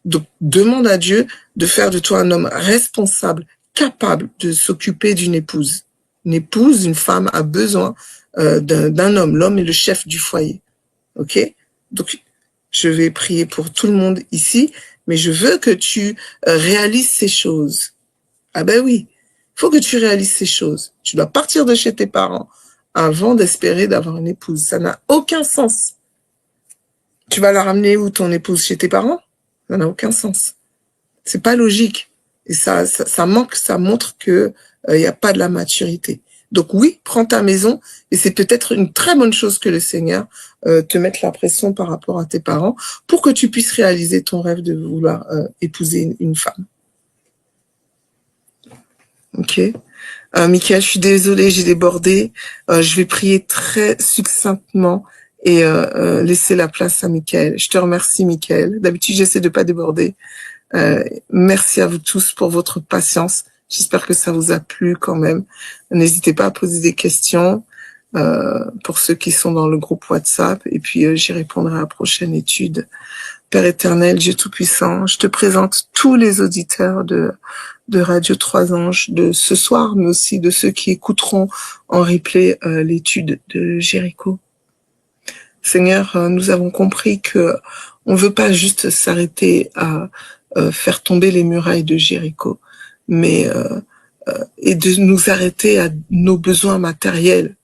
Donc, demande à Dieu de faire de toi un homme responsable, capable de s'occuper d'une épouse. Une épouse, une femme a besoin d'un homme. L'homme est le chef du foyer. Ok? Donc, je vais prier pour tout le monde ici, mais je veux que tu réalises ces choses. Ah ben oui, il faut que tu réalises ces choses. Tu dois partir de chez tes parents avant d'espérer d'avoir une épouse. Ça n'a aucun sens. Tu vas la ramener où, ton épouse? Chez tes parents? Ça n'a aucun sens. C'est pas logique. Et ça manque, ça montre que il y a pas de la maturité. Donc oui, prends ta maison, et c'est peut-être une très bonne chose que le Seigneur te mette la pression par rapport à tes parents pour que tu puisses réaliser ton rêve de vouloir épouser une femme. Ok. Michael, je suis désolée, j'ai débordé. Je vais prier très succinctement et laisser la place à Michael. Je te remercie, Michael. D'habitude, j'essaie de pas déborder. Merci à vous tous pour votre patience. J'espère que ça vous a plu quand même. N'hésitez pas à poser des questions pour ceux qui sont dans le groupe WhatsApp, et puis j'y répondrai à la prochaine étude. Père éternel, Dieu Tout-Puissant, je te présente tous les auditeurs de Radio Trois Anges de ce soir, mais aussi de ceux qui écouteront en replay l'étude de Jéricho. Seigneur, nous avons compris que on veut pas juste s'arrêter à faire tomber les murailles de Jéricho, mais et de nous arrêter à nos besoins matériels.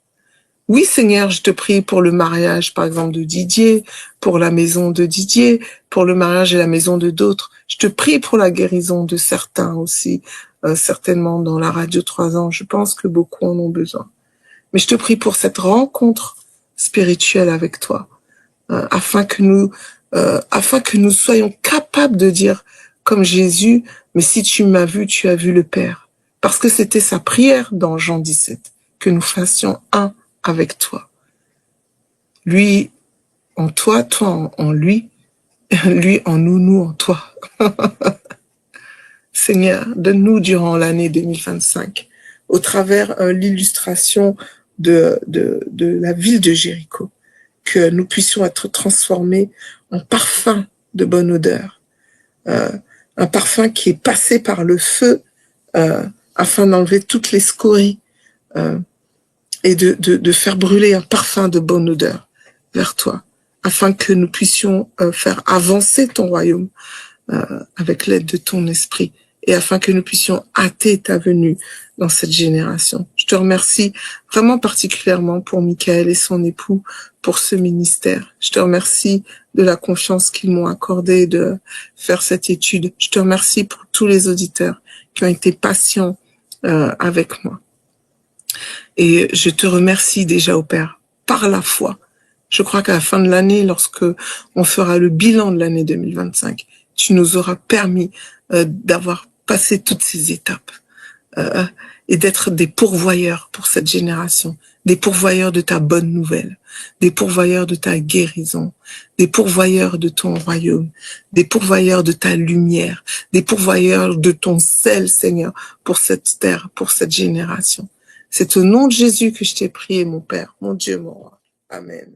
Oui, Seigneur, je te prie pour le mariage, par exemple, de Didier, pour la maison de Didier, pour le mariage et la maison de d'autres. Je te prie pour la guérison de certains aussi, certainement dans la Radio 3 ans. Je pense que beaucoup en ont besoin. Mais je te prie pour cette rencontre spirituelle avec toi, afin que nous soyons capables de dire, comme Jésus, mais si tu m'as vu, tu as vu le Père. Parce que c'était sa prière dans Jean 17, que nous fassions un avec toi. Lui en toi, toi en lui, lui en nous, nous en toi. Seigneur, donne-nous durant l'année 2025, au travers l'illustration de la ville de Jéricho, que nous puissions être transformés en parfum de bonne odeur, un parfum qui est passé par le feu afin d'enlever toutes les scories, et de faire brûler un parfum de bonne odeur vers toi, afin que nous puissions faire avancer ton royaume avec l'aide de ton esprit, et afin que nous puissions hâter ta venue dans cette génération. Je te remercie vraiment particulièrement pour Michael et son époux, pour ce ministère. Je te remercie de la confiance qu'ils m'ont accordée de faire cette étude. Je te remercie pour tous les auditeurs qui ont été patients avec moi. Et je te remercie déjà, au Père, par la foi. Je crois qu'à la fin de l'année, lorsque on fera le bilan de l'année 2025, tu nous auras permis d'avoir passé toutes ces étapes et d'être des pourvoyeurs pour cette génération, des pourvoyeurs de ta bonne nouvelle, des pourvoyeurs de ta guérison, des pourvoyeurs de ton royaume, des pourvoyeurs de ta lumière, des pourvoyeurs de ton sel, Seigneur, pour cette terre, pour cette génération. C'est au nom de Jésus que je t'ai prié, mon Père, mon Dieu, mon roi. Amen.